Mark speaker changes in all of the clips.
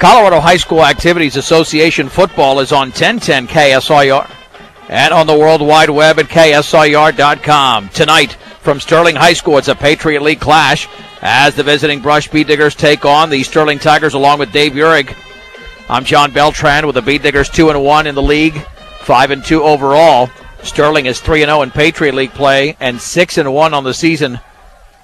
Speaker 1: Colorado High School Activities Association football is on 1010 KSIR and on the World Wide Web at KSIR.com. Tonight from Sterling High School, it's a Patriot League clash as the visiting Brush Bead Diggers take on the Sterling Tigers along with Dave Uhrig. I'm John Beltran with the Bead Diggers 2-1 in the league, 5-2 overall. Sterling is 3-0 in Patriot League play and 6-1 on the season.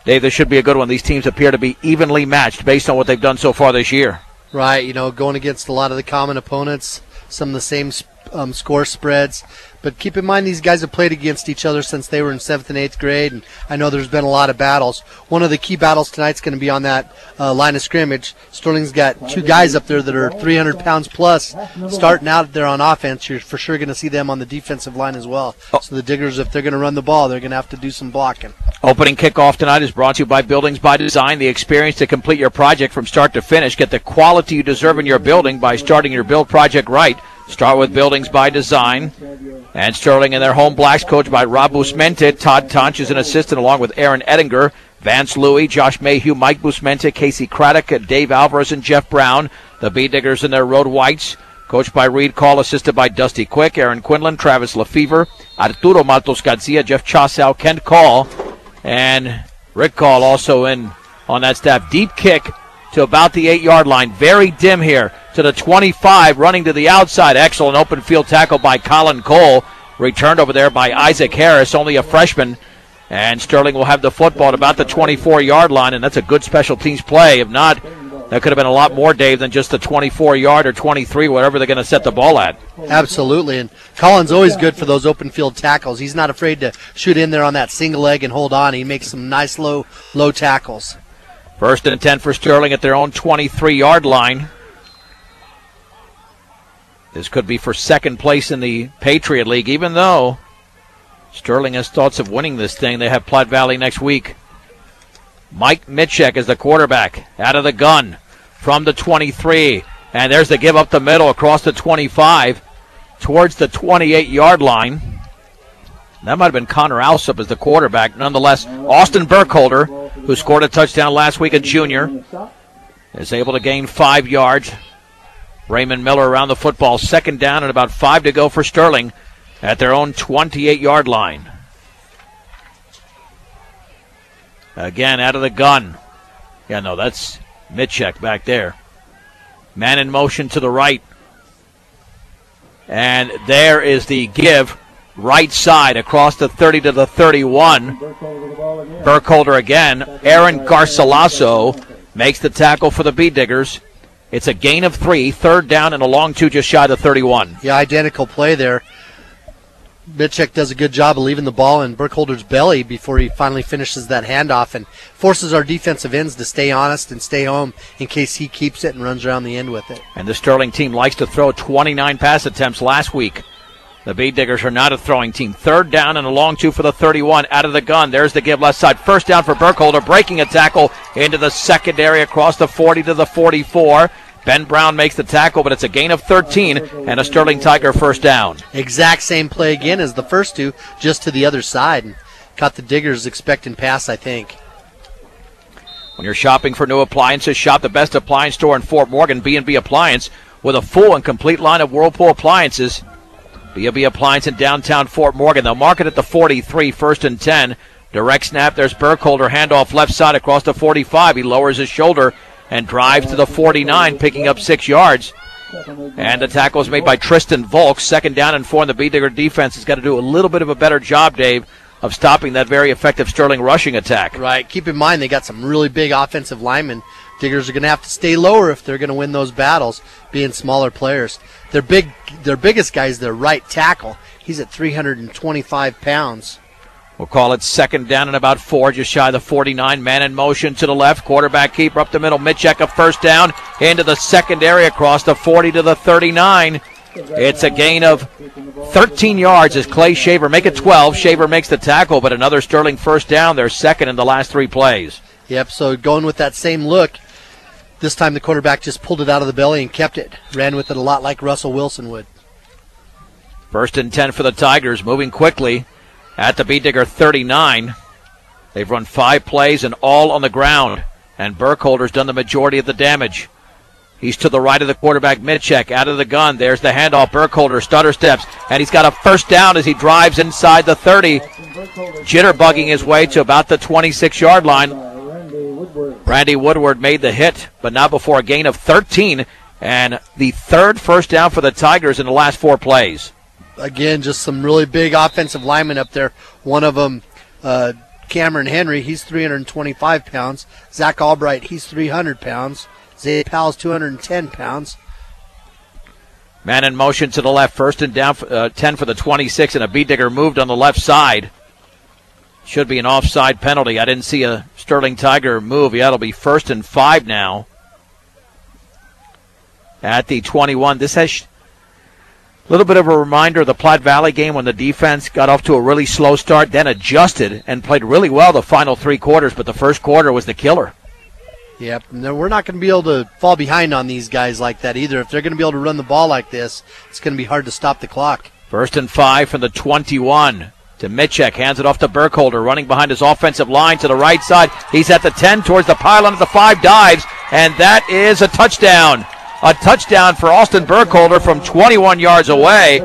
Speaker 1: Dave, this should be a good one. These teams appear to be evenly matched based on what they've done so far this year.
Speaker 2: Right, going against a lot of the common opponents, some of the same score spreads. But keep in mind, these guys have played against each other since they were in 7th and 8th grade, and I know there's been a lot of battles. One of the key battles tonight's going to be on that line of scrimmage. Sterling's got two guys up there that are 300 pounds plus. Starting out there on offense, you're for sure going to see them on the defensive line as well. So the Diggers, if they're going to run the ball, they're going to have to do some blocking.
Speaker 1: Opening kickoff tonight is brought to you by Buildings by Design, the experience to complete your project from start to finish. Get the quality you deserve in your building by starting your build project right. Start with Buildings by Design. And Sterling in their home blacks, coached by Rob Busmente. Todd Tonch is an assistant along with Aaron Ettinger, Vance Louie, Josh Mayhew, Mike Busmente, Casey Craddock, Dave Alvarez, and Jeff Brown. The Bead Diggers in their road whites, coached by Reed Call, assisted by Dusty Quick, Aaron Quinlan, Travis Lefevre, Arturo Matos Garcia, Jeff Chasau, Kent Call, and Rick Call also in on that staff. Deep kick to about the 8-yard line. Very dim here to the 25, running to the outside. Excellent open field tackle by Colin Cole. Returned over there by Isaac Harris, only a freshman. And Sterling will have the football at about the 24-yard line, and that's a good special teams play. If not, that could have been a lot more, Dave, than just the 24-yard or 23, whatever they're going to set the ball at.
Speaker 2: Absolutely, and Colin's always good for those open field tackles. He's not afraid to shoot in there on that single leg and hold on. He makes some nice low tackles.
Speaker 1: 1st and 10 for Sterling at their own 23-yard line. This could be for second place in the Patriot League, even though Sterling has thoughts of winning this thing. They have Platte Valley next week. Mike Mitchek is the quarterback out of the gun from the 23. And there's the give up the middle across the 25 towards the 28-yard line. That might have been Connor Alsop as the quarterback. Nonetheless, Austin Burkholder, who scored a touchdown last week, a junior, is able to gain 5 yards. Raymond Miller around the football, 2nd down and about 5 to go for Sterling at their own 28-yard line. Again, out of the gun. Yeah, no, that's Mitchek back there. Man in motion to the right. And there is the give. Right side across the 30 to the 31. Burkholder again. Aaron Garcilaso makes the tackle for the Bead Diggers. It's a gain of 3, 3rd down and a long 2 just shy of the 31.
Speaker 2: Yeah, identical play there. Mitchek does a good job of leaving the ball in Burkholder's belly before he finally finishes that handoff and forces our defensive ends to stay honest and stay home in case he keeps it and runs around the end with it.
Speaker 1: And the Sterling team likes to throw 29 pass attempts last week. The Bead Diggers are not a throwing team. 3rd down and a long 2 for the 31 out of the gun. There's the give left side. 1st down for Burkholder, breaking a tackle into the secondary across the 40 to the 44. Ben Brown makes the tackle, but it's a gain of 13 and a Sterling Tiger 1st down.
Speaker 2: Exact same play again as the first two, just to the other side. And caught the Diggers expecting pass, I think.
Speaker 1: When you're shopping for new appliances, shop the best appliance store in Fort Morgan, B&B Appliance, with a full and complete line of Whirlpool appliances. B&B Appliance in downtown Fort Morgan. They'll mark it at the 43, 1st and 10. Direct snap, there's Burkholder, handoff left side across the 45. He lowers his shoulder and drives to the 49, picking up 6 yards. And the tackle is made by Tristan Volk. 2nd down and 4, and the Bead Digger defense has got to do a little bit of a better job, Dave, of stopping that very effective Sterling rushing attack.
Speaker 2: Right. Keep in mind they got some really big offensive linemen. Diggers are going to have to stay lower if they're going to win those battles, being smaller players. Their biggest guy is their right tackle. He's at 325 pounds.
Speaker 1: We'll call it 2nd down and about 4, just shy of the 49. Man in motion to the left. Quarterback keeper up the middle. Mitchek a 1st down into the secondary across the 40 to the 39. It's a gain of 13 yards as Clay Shaver make it 12. Shaver makes the tackle, but another Sterling 1st down. They're 2nd in the last 3 plays.
Speaker 2: Yep, so going with that same look, this time the quarterback just pulled it out of the belly and kept it. Ran with it a lot like Russell Wilson would.
Speaker 1: 1st and 10 for the Tigers, moving quickly at the Bead Digger 39. They've run 5 plays and all on the ground, and Burkholder's done the majority of the damage. He's to the right of the quarterback, Mitchek, out of the gun. There's the handoff. Burkholder stutter steps, and he's got a first down as he drives inside the 30, jitterbugging his way to about the 26-yard line. Randy Woodward made the hit, but not before a gain of 13, and the third first down for the Tigers in the last 4 plays.
Speaker 2: Again, just some really big offensive linemen up there. One of them, Cameron Henry, he's 325 pounds. Zach Albright, he's 300 pounds. Zay Powell's 210 pounds.
Speaker 1: Man in motion to the left, first and down, 10 for the 26, and a B-digger moved on the left side. Should be an offside penalty. I didn't see a Sterling Tiger move. Yeah, it'll be 1st and 5 now. At the 21, this has a little bit of a reminder of the Platte Valley game when the defense got off to a really slow start, then adjusted and played really well the final 3 quarters, but the first quarter was the killer.
Speaker 2: Yep, we're not going to be able to fall behind on these guys like that either. If they're going to be able to run the ball like this, it's going to be hard to stop the clock.
Speaker 1: 1st and 5 from the 21 to Mitchek. Hands it off to Burkholder, running behind his offensive line to the right side. He's at the 10, towards the pylon at the 5, dives, and that is a touchdown. A touchdown for Austin Burkholder from 21 yards away.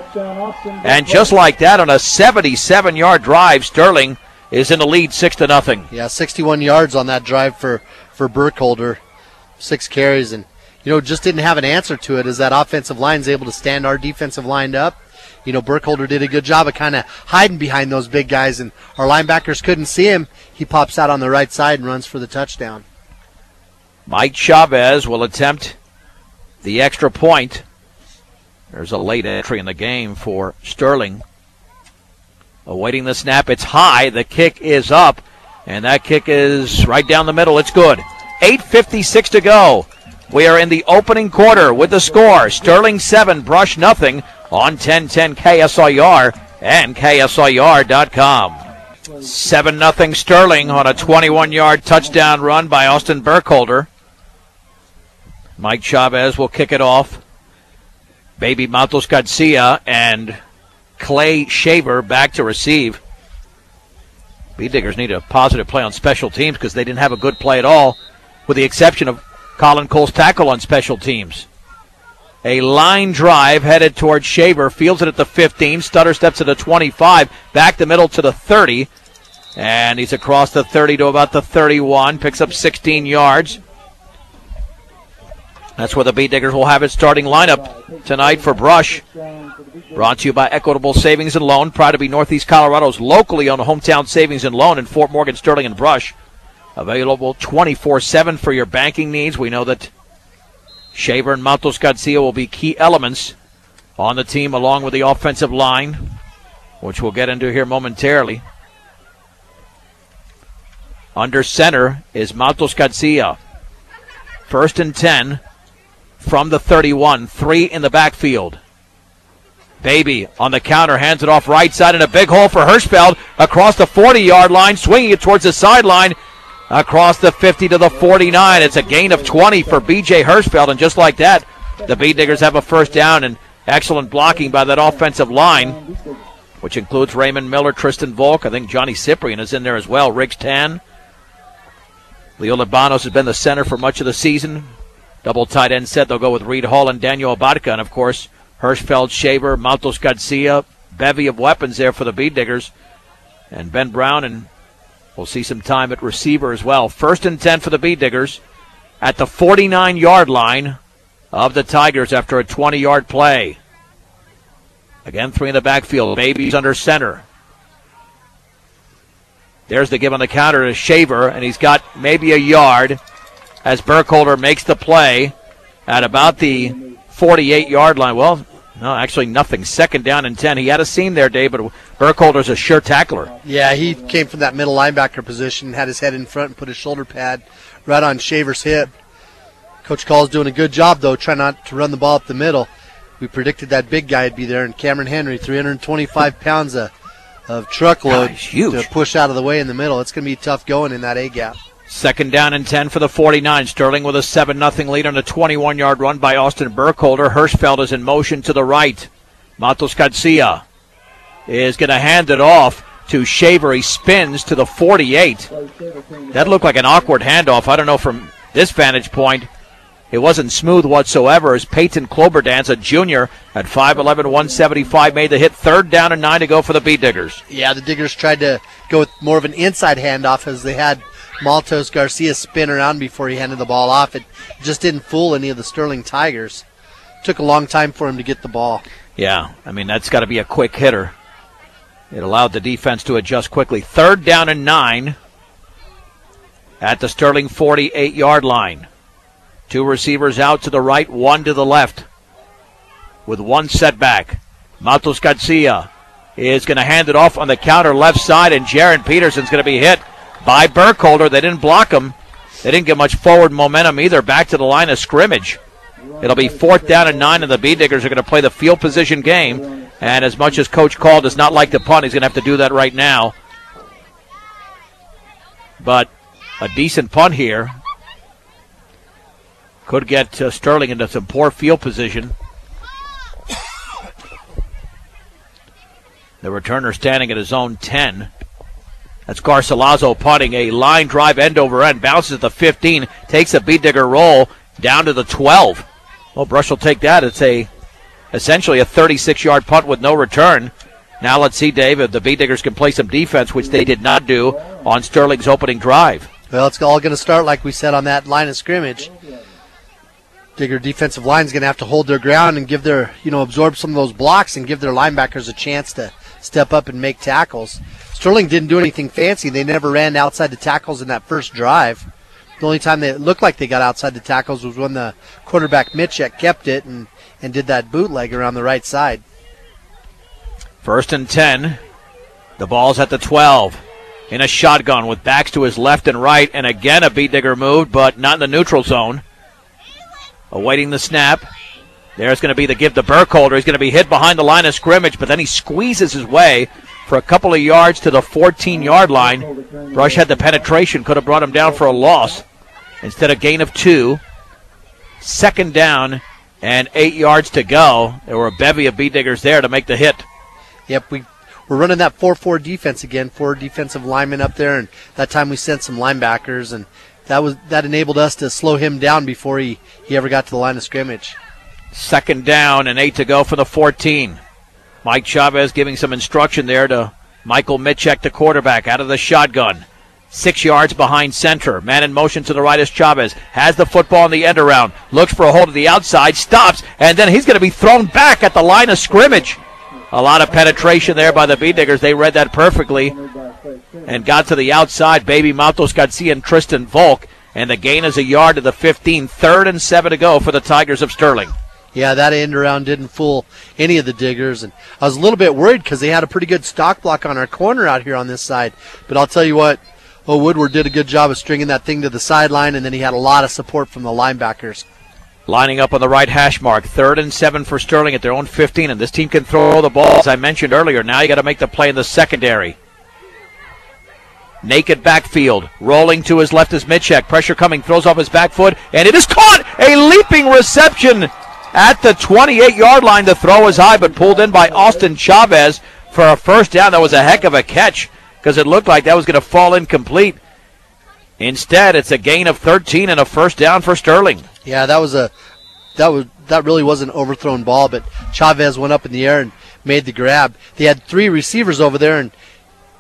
Speaker 1: And just like that, on a 77-yard drive, Sterling is in the lead 6-0.
Speaker 2: Yeah, 61 yards on that drive for Burkholder, 6 carries, and just didn't have an answer to it as that offensive line's able to stand our defensive line up. Burkholder did a good job of kind of hiding behind those big guys, and our linebackers couldn't see him. He pops out on the right side and runs for the touchdown.
Speaker 1: Mike Chavez will attempt the extra point. There's a late entry in the game for Sterling. Awaiting the snap, it's high, the kick is up, and that kick is right down the middle. It's good. 8:56 to go. We are in the opening quarter with the score. Sterling 7, Brush nothing on 1010 KSIR and KSIR.com. 7-0 Sterling on a 21-yard touchdown run by Austin Burkholder. Mike Chavez will kick it off. Baby Matos Garcia and Clay Shaver back to receive. B-Diggers need a positive play on special teams because they didn't have a good play at all, with the exception of Colin Cole's tackle on special teams. A line drive headed towards Shaver, fields it at the 15, stutter steps to the 25, back the middle to the 30, and he's across the 30 to about the 31, picks up 16 yards. That's where the B-Diggers will have its starting lineup tonight for Brush. Brought to you by Equitable Savings and Loan, proud to be Northeast Colorado's locally owned hometown savings and loan in Fort Morgan, Sterling, and Brush. Available 24/7 for your banking needs. We know that Shaver and Matos Garcia will be key elements on the team along with the offensive line, which we'll get into here momentarily. Under center is Matos Garcia. 1st and 10 from the 31, 3 in the backfield. Baby on the counter, hands it off right side, and a big hole for Hirschfeld across the 40-yard line, swinging it towards the sideline, across the 50 to the 49. It's a gain of 20 for B.J. Hirschfeld, and just like that, the B-Diggers have a first down, and excellent blocking by that offensive line, which includes Raymond Miller, Tristan Volk. I think Johnny Cyprian is in there as well, Riggs Tan. Leo Libanos has been the center for much of the season. Double tight end set, they'll go with Reed Hall and Daniel Abadka, and of course, Hirschfeld, Shaver, Matos Garcia, bevy of weapons there for the B-Diggers. And Ben Brown, and we'll see some time at receiver as well. 1st and 10 for the B-Diggers at the 49-yard line of the Tigers after a 20-yard play. Again, 3 in the backfield. Baby's under center. There's the give on the counter to Shaver, and he's got maybe a yard as Burkholder makes the play at about the 48-yard line. Well, no, actually nothing. 2nd down and 10. He had a seam there, Dave, but Burkholder's a sure tackler.
Speaker 2: Yeah, he came from that middle linebacker position, had his head in front and put his shoulder pad right on Shaver's hip. Coach Call's doing a good job, though, trying not to run the ball up the middle. We predicted that big guy would be there, and Cameron Henry, 325 pounds of truckload to push out of the way in the middle. It's going to be tough going in that A-gap.
Speaker 1: 2nd down and 10 for the 49. Sterling with a 7-0 lead on a 21-yard run by Austin Burkholder. Hirschfeld is in motion to the right. Matos Garcia is going to hand it off to Shaver. He spins to the 48. That looked like an awkward handoff. I don't know from this vantage point it wasn't smooth whatsoever as Peyton Kloberdance, a junior at 5'11", 175, made the hit. 3rd down and 9 to go for the Beat Diggers.
Speaker 2: Yeah, the Diggers tried to go with more of an inside handoff as they had Maltos Garcia spin around before he handed the ball off. It just didn't fool any of the Sterling Tigers. Took a long time for him to get the ball.
Speaker 1: Yeah, I mean, that's got to be a quick hitter. It allowed the defense to adjust quickly. 3rd down and 9 at the Sterling 48-yard line. 2 receivers out to the right, 1 to the left with 1 setback. Maltos Garcia is going to hand it off on the counter left side, and Jaron Peterson's going to be hit by Burkholder. They didn't block him. They didn't get much forward momentum either. Back to the line of scrimmage. It'll be 4th down and 9, and the Beat Diggers are going to play the field position game. And as much as Coach Call does not like the punt, he's going to have to do that right now. But a decent punt here could get Sterling into some poor field position. The returner standing at his own 10. That's Garcilaso punting a line drive end over end. Bounces at the 15. Takes a Beat Digger roll down to the 12. Well, Brush will take that. It's essentially a 36-yard punt with no return. Now let's see, Dave, if the Beat Diggers can play some defense, which they did not do on Sterling's opening drive.
Speaker 2: Well, it's all going to start, like we said, on that line of scrimmage. Digger defensive line is going to have to hold their ground and give their, absorb some of those blocks and give their linebackers a chance to step up and make tackles. Sterling didn't do anything fancy. They never ran outside the tackles in that first drive. The only time they looked like they got outside the tackles was when the quarterback Mitchek kept it and did that bootleg around the right side.
Speaker 1: 1st and 10. The ball's at the 12. In a shotgun with backs to his left and right, and again a Beat Digger moved, but not in the neutral zone. Awaiting the snap. There's going to be the give to Burkholder. He's going to be hit behind the line of scrimmage, but then he squeezes his way for a couple of yards to the 14-yard line. Brush had the penetration, could have brought him down for a loss. Instead, a gain of 2. 2nd down and 8 yards to go. There were a bevy of Beat Diggers there to make the hit.
Speaker 2: Yep, we're running that 4-4 defense again. 4 defensive linemen up there, and that time we sent some linebackers, and that enabled us to slow him down before he ever got to the line of scrimmage.
Speaker 1: 2nd down and 8 to go for the 14. Mike Chavez giving some instruction there to Michael Mitchek, the quarterback, out of the shotgun. 6 yards behind center. Man in motion to the right is Chavez. Has the football in the end around. Looks for a hold of the outside. Stops. And then he's going to be thrown back at the line of scrimmage. A lot of penetration there by the Beat Diggers. They read that perfectly and got to the outside. Baby Maltos Garcia and Tristan Volk. And the gain is a yard to the 15. 3rd and 7 to go for the Tigers of Sterling.
Speaker 2: Yeah, that end around didn't fool any of the Diggers. And I was a little bit worried because they had a pretty good stock block on our corner out here on this side. But I'll tell you what, Woodward did a good job of stringing that thing to the sideline, and then he had a lot of support from the linebackers.
Speaker 1: Lining up on the right hash mark. 3rd and 7 for Sterling at their own 15, and this team can throw the ball, as I mentioned earlier. Now you got to make the play in the secondary. Naked backfield. Rolling to his left is Mitchek. Pressure coming. Throws off his back foot, and it is caught! A leaping reception at the 28-yard line. The throw is high, but pulled in by Austin Chavez for a 1st down. That was a heck of a catch because it looked like that was going to fall incomplete. Instead, it's a gain of 13 and a 1st down for Sterling.
Speaker 2: Yeah, that really was an overthrown ball, but Chavez went up in the air and made the grab. They had 3 receivers over there, and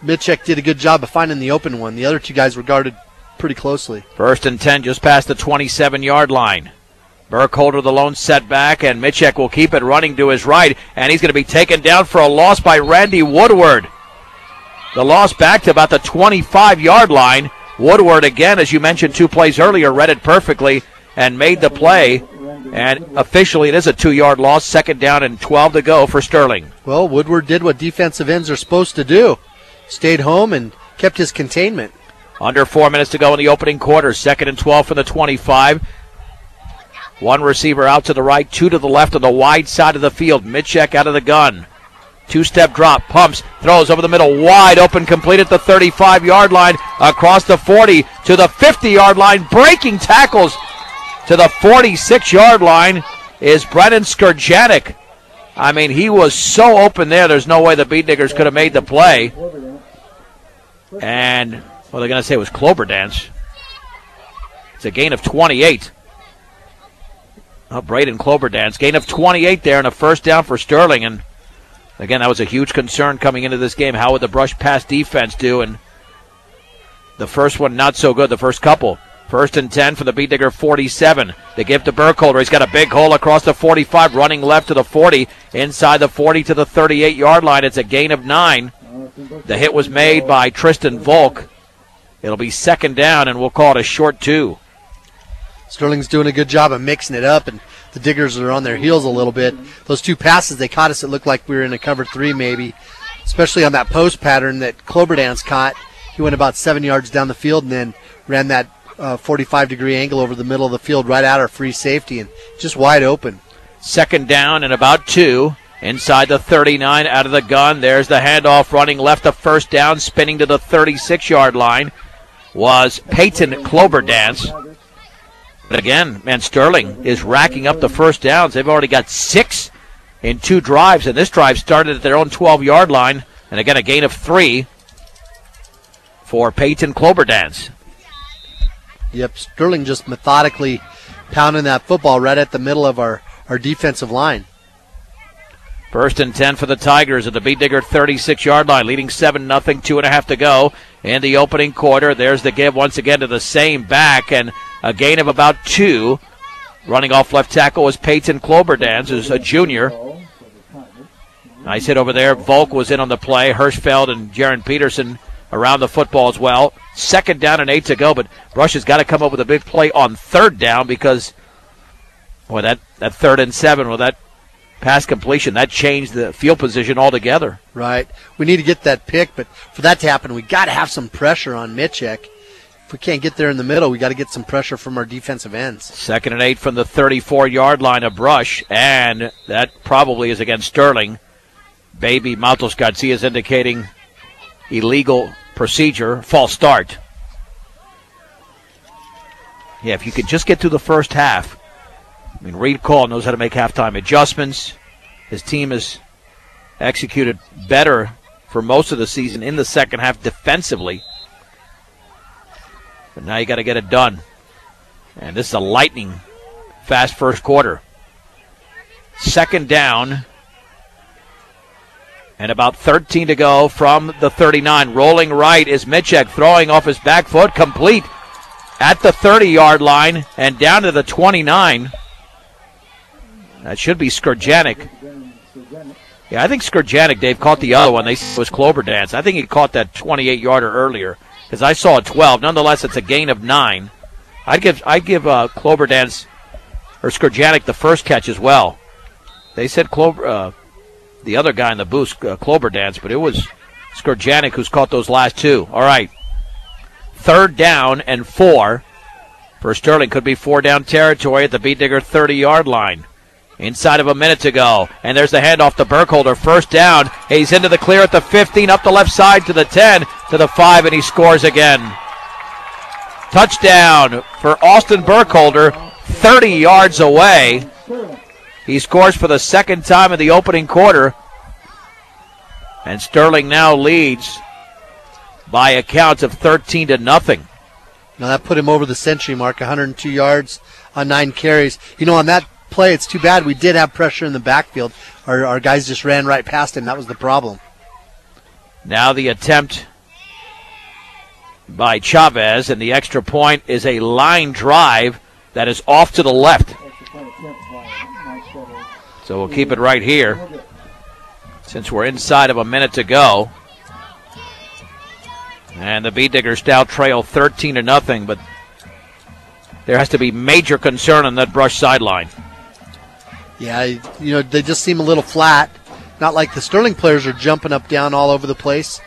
Speaker 2: Mitchek did a good job of finding the open one. The other 2 guys were guarded pretty closely.
Speaker 1: 1st and 10 just past the 27-yard line. Burkholder the lone setback, and Mitchek will keep it running to his right, and he's going to be taken down for a loss by Randy Woodward. The loss back to about the 25-yard line. Woodward, again, as you mentioned 2 plays earlier, read it perfectly and made the play. And officially it is a 2-yard loss. 2nd down and 12 to go for Sterling.
Speaker 2: Well, Woodward did what defensive ends are supposed to do. Stayed home and kept his containment.
Speaker 1: Under 4 minutes to go in the opening quarter. 2nd and 12 for the 25. 1 receiver out to the right, 2 to the left on the wide side of the field. Mitchek out of the gun. 2-step drop, pumps, throws over the middle, wide open, complete at the 35-yard line, across the 40 to the 50-yard line, breaking tackles to the 46-yard line is Brennan Skurjanik. I mean, he was so open there, there's no way the Beat Diggers could have made the play. And, well, they're going to say it was Kloberdance. It's a gain of 28. Braden Cloberdance. Gain of 28 there and a first down for Sterling. And again, that was a huge concern coming into this game. How would the Brush pass defense do? And the first one, not so good, the first couple. 1st and 10 for the Beet Digger 47. They give to Burkholder. He's got a big hole across the 45, running left to the 40, inside the 40 to the 38-yard line. It's a gain of 9. The hit was made by Tristan Volk. It'll be 2nd down, and we'll call it a short 2.
Speaker 2: Sterling's doing a good job of mixing it up, and the Diggers are on their heels a little bit. Those 2 passes they caught us, it looked like we were in a cover 3 maybe, especially on that post pattern that Cloberdance caught. He went about 7 yards down the field and then ran that 45-degree angle over the middle of the field right at our free safety and just wide open. 2nd
Speaker 1: down and about 2. Inside the 39, out of the gun. There's the handoff, running left, a first down, spinning to the 36-yard line was Peyton Cloberdance. But again, man, Sterling is racking up the first downs. They've already got 6 in 2 drives, and this drive started at their own 12-yard line. And again, a gain of 3 for Peyton Cloberdance.
Speaker 2: Yep, Sterling just methodically pounding that football right at the middle of our defensive line.
Speaker 1: 1st and 10 for the Tigers at the Beet Digger 36-yard line, leading 7-0, 2.5 to go in the opening quarter. There's the give once again to the same back, and a gain of about 2. Running off left tackle was Peyton Cloberdance, who's a junior. Nice hit over there. Volk was in on the play. Hirschfeld and Jaron Peterson around the football as well. 2nd down and 8 to go, but Brush has got to come up with a big play on 3rd down because, boy, that 3rd and 7, well, that pass completion, that changed the field position altogether.
Speaker 2: Right. We need to get that pick, but for that to happen, we got to have some pressure on Mitchek. If we can't get there in the middle, we got to get some pressure from our defensive ends.
Speaker 1: 2nd and 8 from the 34-yard line of Brush, and that probably is against Sterling. Baby Matos Garcia is indicating illegal procedure, false start. Yeah, if you could just get through the first half. I mean, Reed Call knows how to make halftime adjustments. His team has executed better for most of the season in the second half defensively. But now you got to get it done. And this is a lightning fast first quarter. 2nd down. And about 13 to go from the 39. Rolling right is Mitchek, throwing off his back foot, complete at the 30-yard line and down to the 29. That should be Skurjanik. Yeah, I think Skurjanik, Dave, caught the other one. They said it was Cloberdance. I think he caught that 28-yarder earlier because I saw a 12. Nonetheless, it's a gain of 9. I'd give Cloberdance or Skurjanik the first catch as well. They said the other guy in the booth, Cloberdance, but it was Skurjanik who's caught those last 2. All right. 3rd down and 4 for Sterling. Could be 4-down territory at the Beet Digger 30-yard line. Inside of a minute to go. And there's the handoff to Burkholder. 1st down. He's into the clear at the 15, up the left side to the 10, to the 5, and he scores again. Touchdown for Austin Burkholder, 30 yards away. He scores for the 2nd time in the opening quarter. And Sterling now leads by a count of 13-0.
Speaker 2: Now that put him over the century mark, 102 yards on 9 carries. You know, on that play, it's too bad we did have pressure in the backfield. Our guys just ran right past him. That was the problem.
Speaker 1: Now the attempt by Chavez, and the extra point is a line drive that is off to the left. So we'll keep it right here since we're inside of a minute to go. And the Beet Diggers now trail 13-0, but there has to be major concern on that Brush sideline.
Speaker 2: Yeah, you know, they just seem a little flat. Not like the Sterling players are jumping up, down all over the place,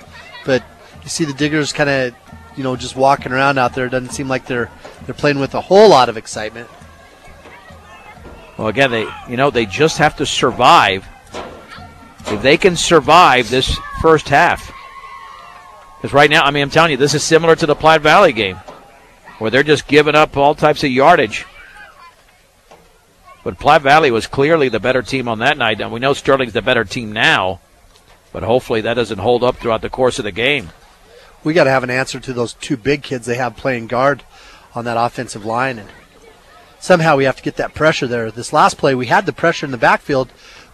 Speaker 2: but you see the Diggers kind of, you know, just walking around out there. It doesn't seem like they're playing with a whole lot of excitement.
Speaker 1: Well, again, they just have to survive. If they can survive this first half. Because right now, I mean, I'm telling you, this is similar to the Platte Valley game, where they're just giving up all types of yardage. But Platte Valley was clearly the better team on that night, and we know Sterling's the better team now, but hopefully that doesn't hold up throughout the course of the game.
Speaker 2: We got to have an answer to those 2 big kids they have playing guard on that offensive line. And somehow we have to get that pressure there. This last play, we had the pressure in the backfield,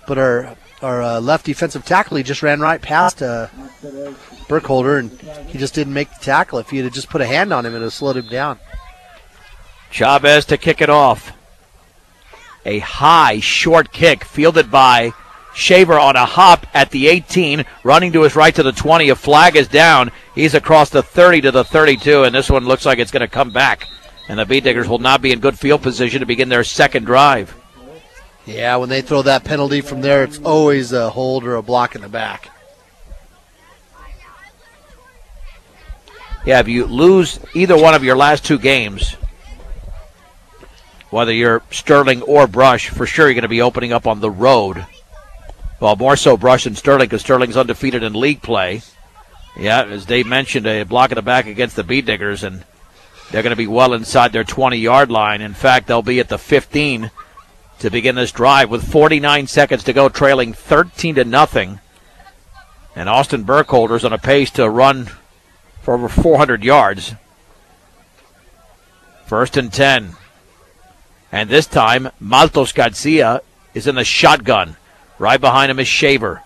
Speaker 2: but our left defensive tackle, he just ran right past Burkholder, and he just didn't make the tackle. If he had just put a hand on him, it would have slowed him down.
Speaker 1: Chavez to kick it off. A high, short kick fielded by Shaver on a hop at the 18, running to his right to the 20. A flag is down. He's across the 30 to the 32, and this one looks like it's going to come back. And the Beet Diggers will not be in good field position to begin their second drive.
Speaker 2: Yeah, when they throw that penalty from there, it's always a hold or a block in the back.
Speaker 1: Yeah, if you lose either one of your last two games, whether you're Sterling or Brush, for sure you're going to be opening up on the road. Well, more so Brush than Sterling, because Sterling's undefeated in league play. Yeah, as Dave mentioned, a block in the back against the Beet Diggers, and they're going to be well inside their 20-yard line. In fact, they'll be at the 15 to begin this drive with 49 seconds to go, trailing 13-0. And Austin Burkholder's on a pace to run for over 400 yards. 1st and 10. And this time, Maltos Garcia is in the shotgun. Right behind him is Shaver.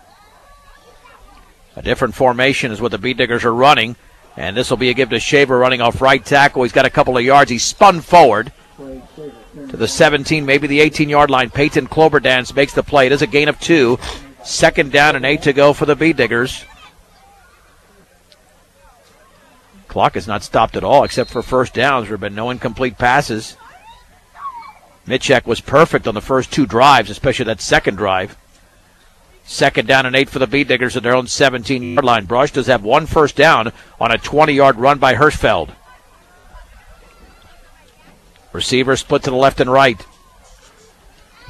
Speaker 1: A different formation is what the Beet Diggers are running. And this will be a give to Shaver running off right tackle. He's got a couple of yards. He spun forward to the 17, maybe the 18-yard line. Peyton Cloberdance makes the play. It is a gain of 2. 2nd down and 8 to go for the Beet Diggers. Clock has not stopped at all except for first downs. There have been no incomplete passes. Mitchek was perfect on the first two drives, especially that second drive. 2nd down and 8 for the Beet Diggers at their own 17-yard line. Brush does have one first down on a 20-yard run by Hirschfeld. Receiver split to the left and right.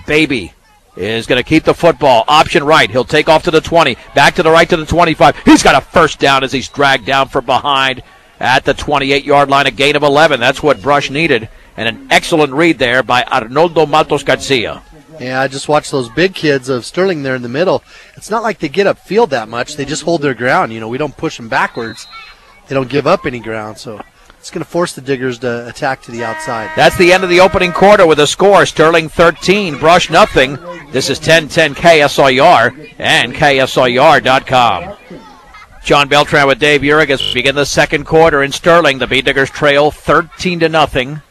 Speaker 1: Baby is going to keep the football. Option right. He'll take off to the 20. Back to the right to the 25. He's got a first down as he's dragged down from behind at the 28-yard line. A gain of 11. That's what Brush needed. And an excellent read there by Arnoldo Maltos Garcia.
Speaker 2: Yeah, I just watched those big kids of Sterling there in the middle. It's not like they get upfield that much. They just hold their ground. You know, we don't push them backwards. They don't give up any ground. So it's going to force the Diggers to attack to the outside.
Speaker 1: That's the end of the opening quarter with a score. Sterling 13, Brush nothing. This is 1010 KSIR and KSIR.com. John Beltran with Dave Urick as we begin the second quarter in Sterling. The Beet Diggers trail 13-0.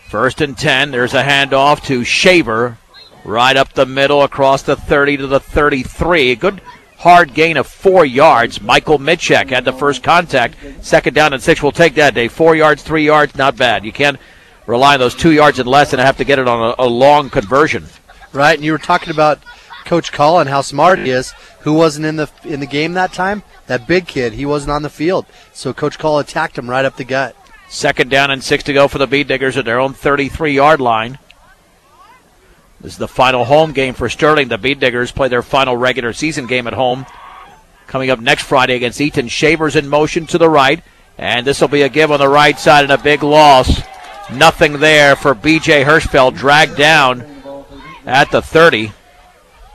Speaker 1: 1st and 10. There's a handoff to Shaver. Right up the middle across the 30 to the 33. A good hard gain of 4 yards. Michael Mitchek had the first contact. 2nd down and 6. We'll take that, Dave. 4 yards, 3 yards, not bad. You can't rely on those 2 yards and less and have to get it on a long conversion.
Speaker 2: Right, and you were talking about Coach Call and how smart he is. Who wasn't in the game that time? That big kid. He wasn't on the field. So Coach Call attacked him right up the gut.
Speaker 1: 2nd down and 6 to go for the Beet Diggers at their own 33-yard line. This is the final home game for Sterling. The Beet Diggers play their final regular season game at home. Coming up next Friday against Eaton. Shaver's in motion to the right. And this will be a give on the right side and a big loss. Nothing there for B.J. Hirschfeld. Dragged down at the 30.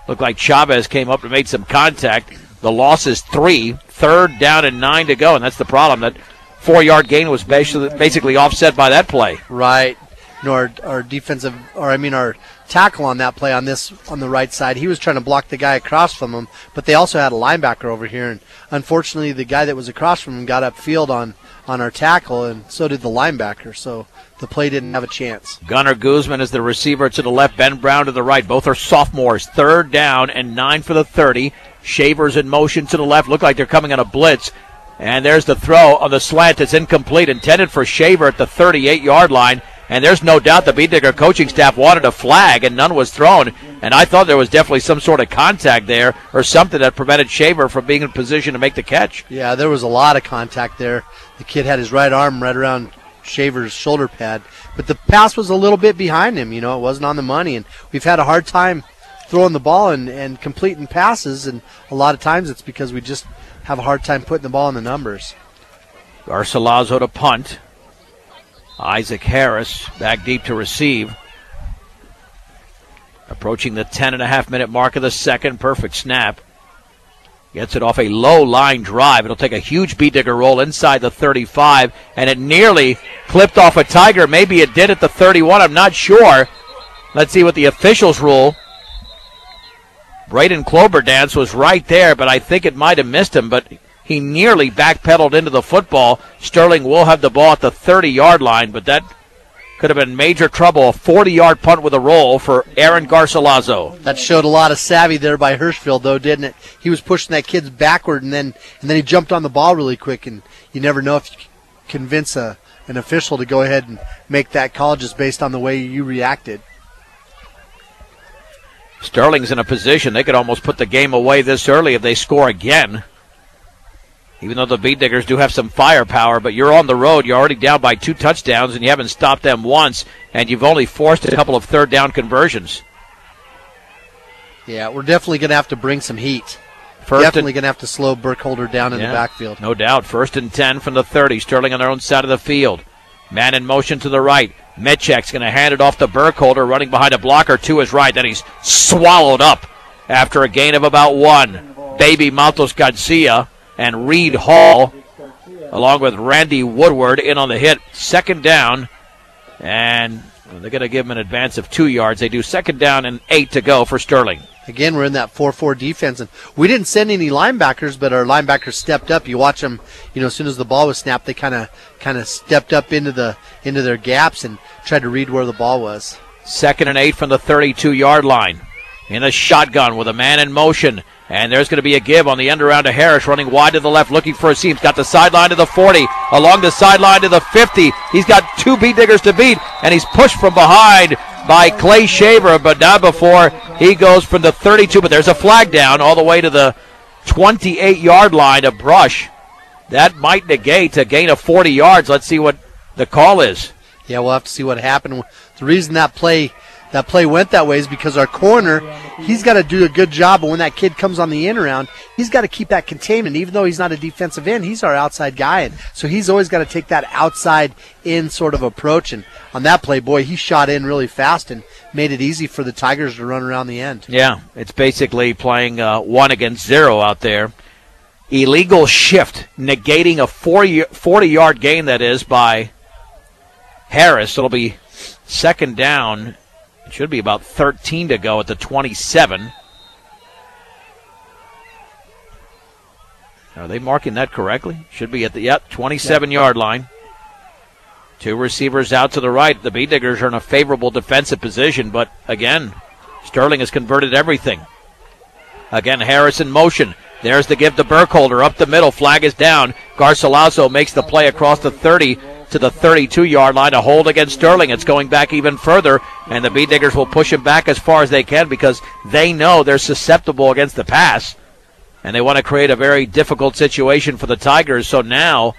Speaker 1: Looked like Chavez came up and made some contact. The loss is 3. 3rd down and 9 to go. And that's the problem. That 4-yard gain was basically offset by that play.
Speaker 2: Right. You know, our tackle on that play on the right side, he was trying to block the guy across from him, but they also had a linebacker over here, and unfortunately the guy that was across from him got upfield on our tackle, and so did the linebacker, so the play didn't have a chance.
Speaker 1: Gunnar Guzman is the receiver to the left, Ben Brown to the right. Both are sophomores. 3rd down and 9 for the 30. Shaver's in motion to the left. Look like they're coming on a blitz. And there's the throw on the slant. It's incomplete, intended for Shaver at the 38-yard line. And there's no doubt the Beet Digger coaching staff wanted a flag, and none was thrown. And I thought there was definitely some sort of contact there or something that prevented Shaver from being in position to make the catch.
Speaker 2: Yeah, there was a lot of contact there. The kid had his right arm right around Shaver's shoulder pad. But the pass was a little bit behind him. You know, it wasn't on the money. And we've had a hard time throwing the ball and completing passes. And a lot of times it's because we just have a hard time putting the ball in the numbers.
Speaker 1: Garcilaso to punt. Isaac Harris back deep to receive. Approaching the 10.5-minute mark of the second. Perfect snap. Gets it off a low line drive. It'll take a huge Beet Digger roll inside the 35, and it nearly clipped off a Tiger. Maybe it did at the 31. I'm not sure. Let's see what the officials rule. Braden Cloberdance was right there, but I think it might have missed him, but he nearly backpedaled into the football. Sterling will have the ball at the 30-yard line, but that could have been major trouble. A 40-yard punt with a roll for Aaron Garcilaso.
Speaker 2: That showed a lot of savvy there by Hirschfield, though, didn't it? He was pushing that kid backward, and then he jumped on the ball really quick, and you never know if you convince an official to go ahead and make that call just based on the way you reacted.
Speaker 1: Sterling's in a position they could almost put the game away this early if they score again. Even though the Beet Diggers do have some firepower, but you're on the road. You're already down by 2 touchdowns, and you haven't stopped them once, and you've only forced a couple of third-down conversions.
Speaker 2: Yeah, we're definitely going to have to bring some heat. Definitely going to have to slow Burkholder down in the backfield.
Speaker 1: No doubt. 1st and 10 from the 30. Sterling on their own side of the field. Man in motion to the right. Mitchek's going to hand it off to Burkholder, running behind a blocker to his right. Then he's swallowed up after a gain of about 1. Baby Maltos Garcia and Reed Hall, along with Randy Woodward, in on the hit. 2nd down, and they're going to give him an advance of 2 yards. They do 2nd down and 8 to go for Sterling.
Speaker 2: Again, we're in that 4-4 defense, and we didn't send any linebackers, but our linebackers stepped up. You watch them, as soon as the ball was snapped, they kind of stepped up into their gaps and tried to read where the ball was.
Speaker 1: 2nd and 8 from the 32-yard line. In a shotgun with a man in motion. And there's going to be a give on the end around to Harris, running wide to the left, looking for a seam. He's got the sideline to the 40, along the sideline to the 50. He's got 2 Beet Diggers to beat, and he's pushed from behind by Clay Shaver, but not before he goes from the 32. But there's a flag down all the way to the 28-yard line of Brush. That might negate a gain of 40 yards. Let's see what the call is.
Speaker 2: Yeah, we'll have to see what happened. The reason that play went that way is because our corner, he's got to do a good job, but when that kid comes on the in around, he's got to keep that containment. Even though he's not a defensive end, he's our outside guy, and so he's always got to take that outside in sort of approach. And on that play, boy, he shot in really fast and made it easy for the Tigers to run around the end.
Speaker 1: Yeah, it's basically playing 1 against 0 out there. Illegal shift, negating a 40-yard gain, that is, by Harris. It'll be 2nd down. It should be about 13 to go at the 27. Are they marking that correctly? Should be at the 27-yard line. 2 receivers out to the right. The Beet Diggers are in a favorable defensive position, but again, Sterling has converted everything. Again, Harris in motion. There's the give to Burkholder. Up the middle, flag is down. Garcilaso makes the play across the 30 to the 32-yard line. A hold against Sterling. It's going back even further, and the Beet Diggers will push him back as far as they can because they know they're susceptible against the pass, and they want to create a very difficult situation for the Tigers. So now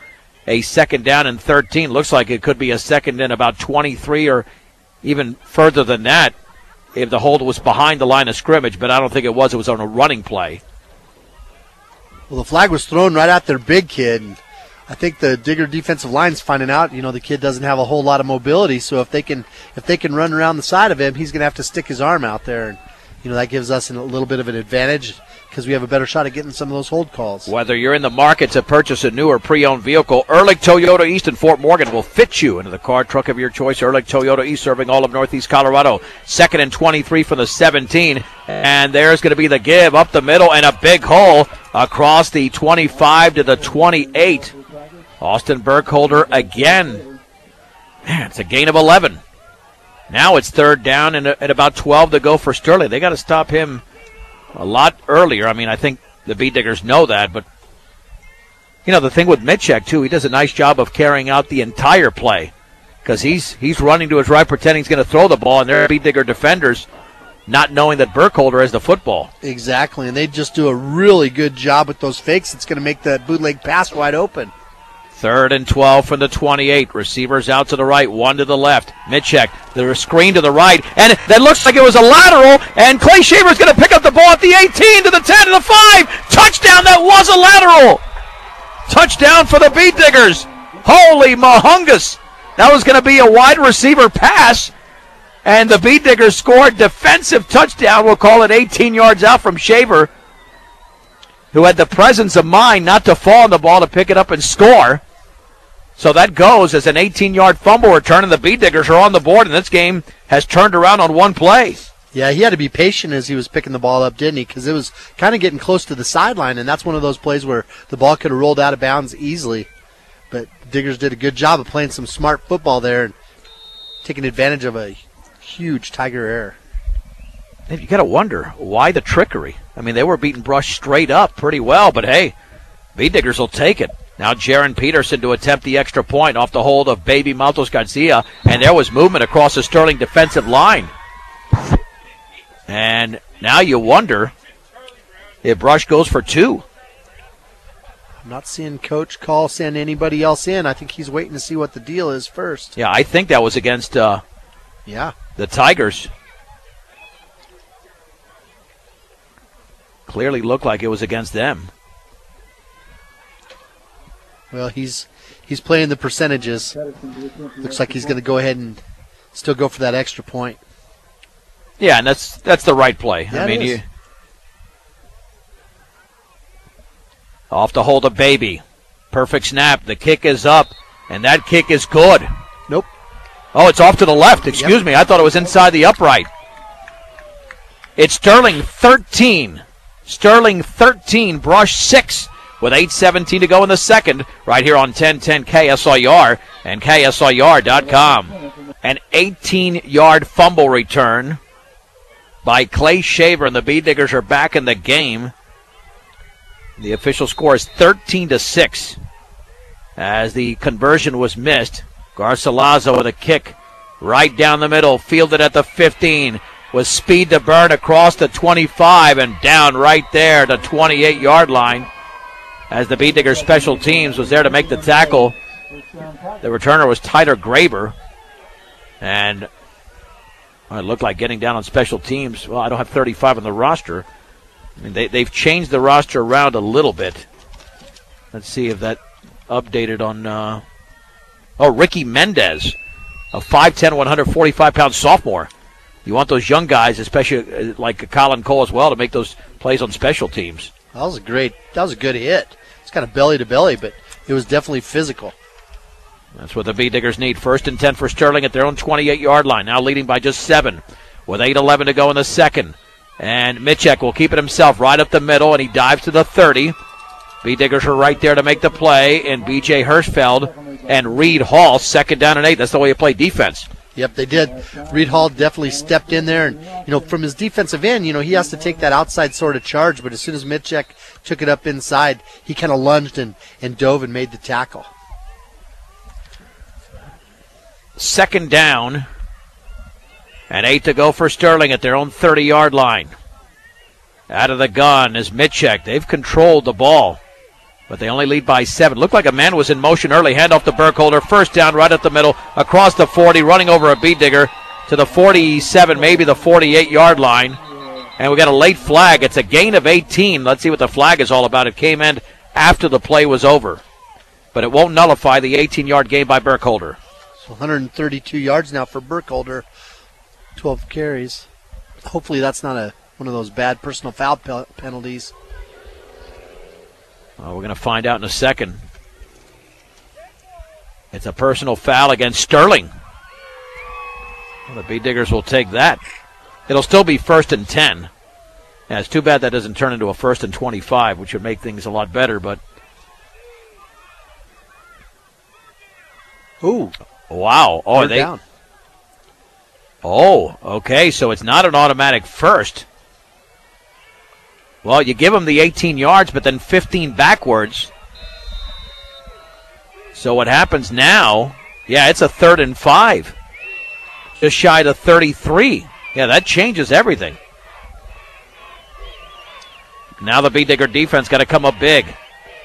Speaker 1: a 2nd down and 13. Looks like it could be a 2nd and about 23 or even further than that if the hold was behind the line of scrimmage, but I don't think it was. It was on a running play.
Speaker 2: Well, the flag was thrown right at their big kid. I think the Digger defensive line's finding out, the kid doesn't have a whole lot of mobility, so if they can run around the side of him, he's going to have to stick his arm out there. And, that gives us a little bit of an advantage because we have a better shot at getting some of those hold calls.
Speaker 1: Whether you're in the market to purchase a new or pre-owned vehicle, Ehrlich Toyota East in Fort Morgan will fit you into the car truck of your choice. Ehrlich Toyota East, serving all of Northeast Colorado. 2nd and 23 from the 17, and there's going to be the give up the middle and a big hole across the 25 to the 28. Austin Burkholder again. Man, it's a gain of 11. Now it's 3rd down and about 12 to go for Sterling. They got to stop him a lot earlier. I mean, I think the Beet Diggers know that, but the thing with Mitchek too, he does a nice job of carrying out the entire play because he's running to his right, pretending he's going to throw the ball, and they're Beet Digger defenders not knowing that Burkholder has the football.
Speaker 2: Exactly, and they just do a really good job with those fakes. It's going to make that bootleg pass wide open.
Speaker 1: 3rd and 12 from the 28. Receivers out to the right, 1 to the left. Mitchek, the screen to the right, and that looks like it was a lateral, and Clay Shaver's going to pick up the ball at the 18 to the 10 to the 5. Touchdown, that was a lateral. Touchdown for the Beet Diggers. Holy mahungus. That was going to be a wide receiver pass, and the Beet Diggers scored defensive touchdown. We'll call it 18 yards out from Shaver. who had the presence of mind not to fall on the ball to pick it up and score. So that goes as an 18-yard fumble return, and the Bee Diggers are on the board, and this game has turned around on one play.
Speaker 2: Yeah, he had to be patient as he was picking the ball up, didn't he? Because it was kind of getting close to the sideline, and that's one of those plays where the ball could have rolled out of bounds easily. But Diggers did a good job of playing some smart football there and taking advantage of a huge Tiger error.
Speaker 1: You got to wonder, why the trickery? I mean, they were beating Brush straight up pretty well, but hey, Bee Diggers will take it. Now Jaron Peterson to attempt the extra point off the hold of Baby Matos Garcia, and there was movement across the Sterling defensive line. And now you wonder if Brush goes for two.
Speaker 2: I'm not seeing Coach Call send anybody else in. I think he's waiting to see what the deal is first.
Speaker 1: Yeah, I think that was against the Tigers. Clearly looked like it was against them.
Speaker 2: Well, he's playing the percentages. Looks like he's going to go ahead and still go for that extra point.
Speaker 1: Yeah, and that's the right play.
Speaker 2: Yeah, I mean,
Speaker 1: off the hold of Baby. Perfect snap. The kick is up, and that kick is good.
Speaker 2: Nope.
Speaker 1: Oh, it's off to the left. Excuse me. I thought it was inside the upright. It's Sterling 13. Sterling 13, Brush 6 with 8:17 to go in the second right here on 1010 KSIR and KSIR.com. An 18-yard fumble return by Clay Shaver, and the Bee Diggers are back in the game. The official score is 13-6 as the conversion was missed. Garcilaso with a kick right down the middle, fielded at the 15, with speed to burn across the 25 and down right there to 28-yard line as the Bee Diggers special teams was there to make the tackle. The returner was Tyler Graber, and it looked like getting down on special teams. Well, I don't have 35 on the roster. I mean, they've changed the roster around a little bit. Let's see if that updated on... Ricky Mendez, a 5'10", 145-pound sophomore. You want those young guys, especially like Colin Cole as well, to make those plays on special teams.
Speaker 2: That was a good hit. It's kind of belly to belly, but it was definitely physical.
Speaker 1: That's what the Bee Diggers need. 1st and 10 for Sterling at their own 28-yard line. Now leading by just 7 with 8:11 to go in the second. And Mitchek will keep it himself right up the middle, and he dives to the 30. Bee Diggers are right there to make the play, and B.J. Hirschfeld and Reed Hall, 2nd down and 8. That's the way you play defense.
Speaker 2: Yep, they did. Reed Hall definitely stepped in there, and from his defensive end, he has to take that outside sort of charge, but as soon as Mitchek took it up inside, he kind of lunged and dove and made the tackle.
Speaker 1: 2nd down and 8 to go for Sterling at their own 30-yard line. Out of the gun is Mitchek. They've controlled the ball, but they only lead by 7. Looked like a man was in motion early. Handoff to Burkholder. 1st down right up the middle, across the 40, running over a Bee Digger to the 47, maybe the 48-yard line. And we got a late flag. It's a gain of 18. Let's see what the flag is all about. It came in after the play was over, but it won't nullify the 18-yard gain by Burkholder.
Speaker 2: So 132 yards now for Burkholder, 12 carries. Hopefully that's not one of those bad personal foul penalties.
Speaker 1: Well, we're going to find out in a second. It's a personal foul against Sterling. Well, the Bee Diggers will take that. It'll still be 1st and 10. Yeah, it's too bad that doesn't turn into a 1st and 25, which would make things a lot better, but...
Speaker 2: Ooh.
Speaker 1: Wow. Oh,
Speaker 2: they down.
Speaker 1: Oh, okay, so it's not an automatic first. Well, you give them the 18 yards, but then 15 backwards. So what happens now, it's a 3rd and 5. Just shy of 33. Yeah, that changes everything. Now the Bee Digger defense got to come up big.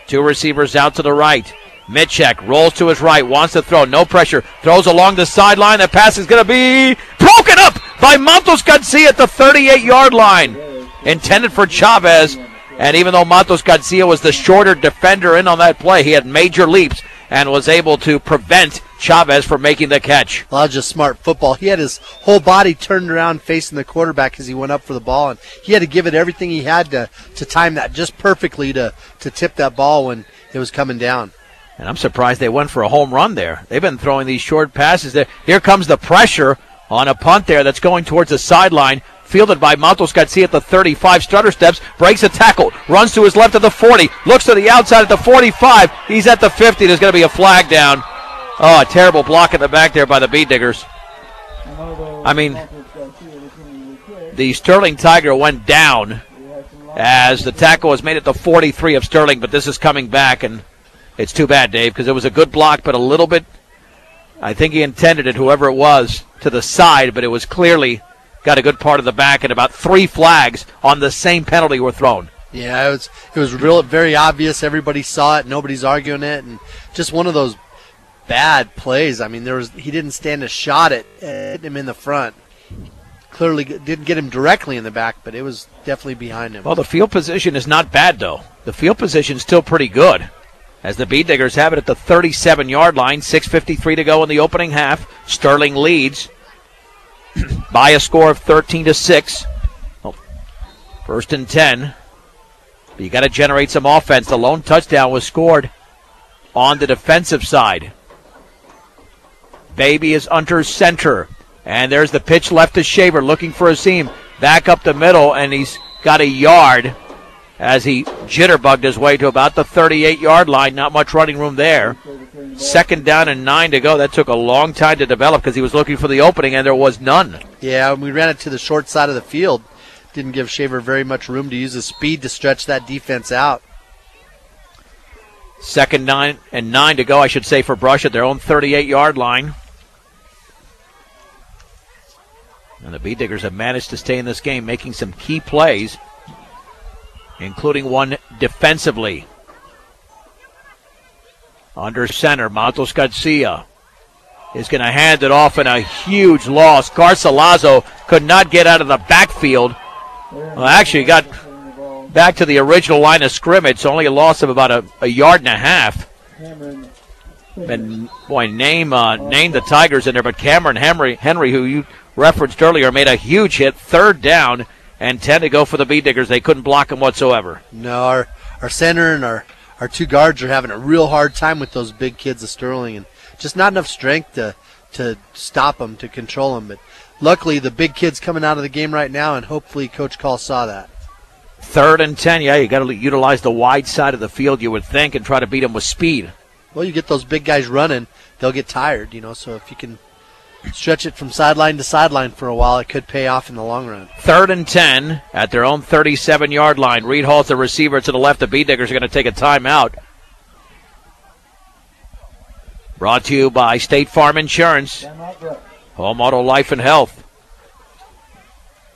Speaker 1: 2 receivers out to the right. Mitchek rolls to his right, wants to throw, no pressure, throws along the sideline. That pass is going to be broken up by Matos Garcia at the 38-yard line. Intended for Chavez, and even though Matos Garcia was the shorter defender in on that play, he had major leaps and was able to prevent Chavez for making the catch.
Speaker 2: Well, just smart football. He had his whole body turned around facing the quarterback as he went up for the ball, and he had to give it everything he had to time that just perfectly to tip that ball when it was coming down.
Speaker 1: And I'm surprised they went for a home run there. They've been throwing these short passes there. Here comes the pressure on a punt there that's going towards the sideline. Fielded by Matos Garcia at the 35, stutter steps, breaks a tackle, runs to his left at the 40, looks to the outside at the 45. He's at the 50. There's going to be a flag down. Oh, a terrible block in the back there by the Bee Diggers. I mean, the Sterling Tiger went down as the tackle was made at the 43 of Sterling, but this is coming back, and it's too bad, Dave, because it was a good block, but a little bit, I think he intended it, whoever it was, to the side, but it was clearly got a good part of the back, and about 3 flags on the same penalty were thrown.
Speaker 2: Yeah, it was real, very obvious. Everybody saw it. Nobody's arguing it, and just one of those bad plays. I mean, he didn't stand a shot at him in the front. Clearly didn't get him directly in the back, but it was definitely behind him.
Speaker 1: Well, the field position is not bad, though. The field position is still pretty good, as the Bee Diggers have it at the 37-yard line. 6:53 to go in the opening half. Sterling leads by a score of 13-6. Well, 1st and 10. But you got to generate some offense. The lone touchdown was scored on the defensive side. Baby is under center. And there's the pitch left to Shaver looking for a seam. Back up the middle, and he's got a yard as he jitterbugged his way to about the 38-yard line. Not much running room there. 2nd down and 9 to go. That took a long time to develop because he was looking for the opening, and there was none.
Speaker 2: Yeah, we ran it to the short side of the field. Didn't give Shaver very much room to use his speed to stretch that defense out.
Speaker 1: 2nd and 9 to go, I should say, for Brush at their own 38-yard line. And the Bee Diggers have managed to stay in this game, making some key plays, including one defensively. Under center, Matos Garcia is going to hand it off in a huge loss. Garcilaso could not get out of the backfield. Well, actually got back to the original line of scrimmage. Only a loss of about a yard and a half. And boy, name the Tigers in there, but Cameron Henry, who you referenced earlier, made a huge hit. 3rd down and 10 to go for the Bee Diggers. They couldn't block him whatsoever.
Speaker 2: No, our center and our 2 guards are having a real hard time with those big kids of Sterling, and just not enough strength to stop them, to control them. But luckily, the big kid's coming out of the game right now, and hopefully Coach Call saw that.
Speaker 1: 3rd and 10, yeah, you got to utilize the wide side of the field, you would think, and try to beat them with speed.
Speaker 2: Well, you get those big guys running, they'll get tired, so if you can stretch it from sideline to sideline for a while, it could pay off in the long run.
Speaker 1: 3rd and 10 at their own 37-yard line. Reed Hall's the receiver to the left. The Bee Diggers are going to take a timeout. Brought to you by State Farm Insurance, Home Auto Life and Health.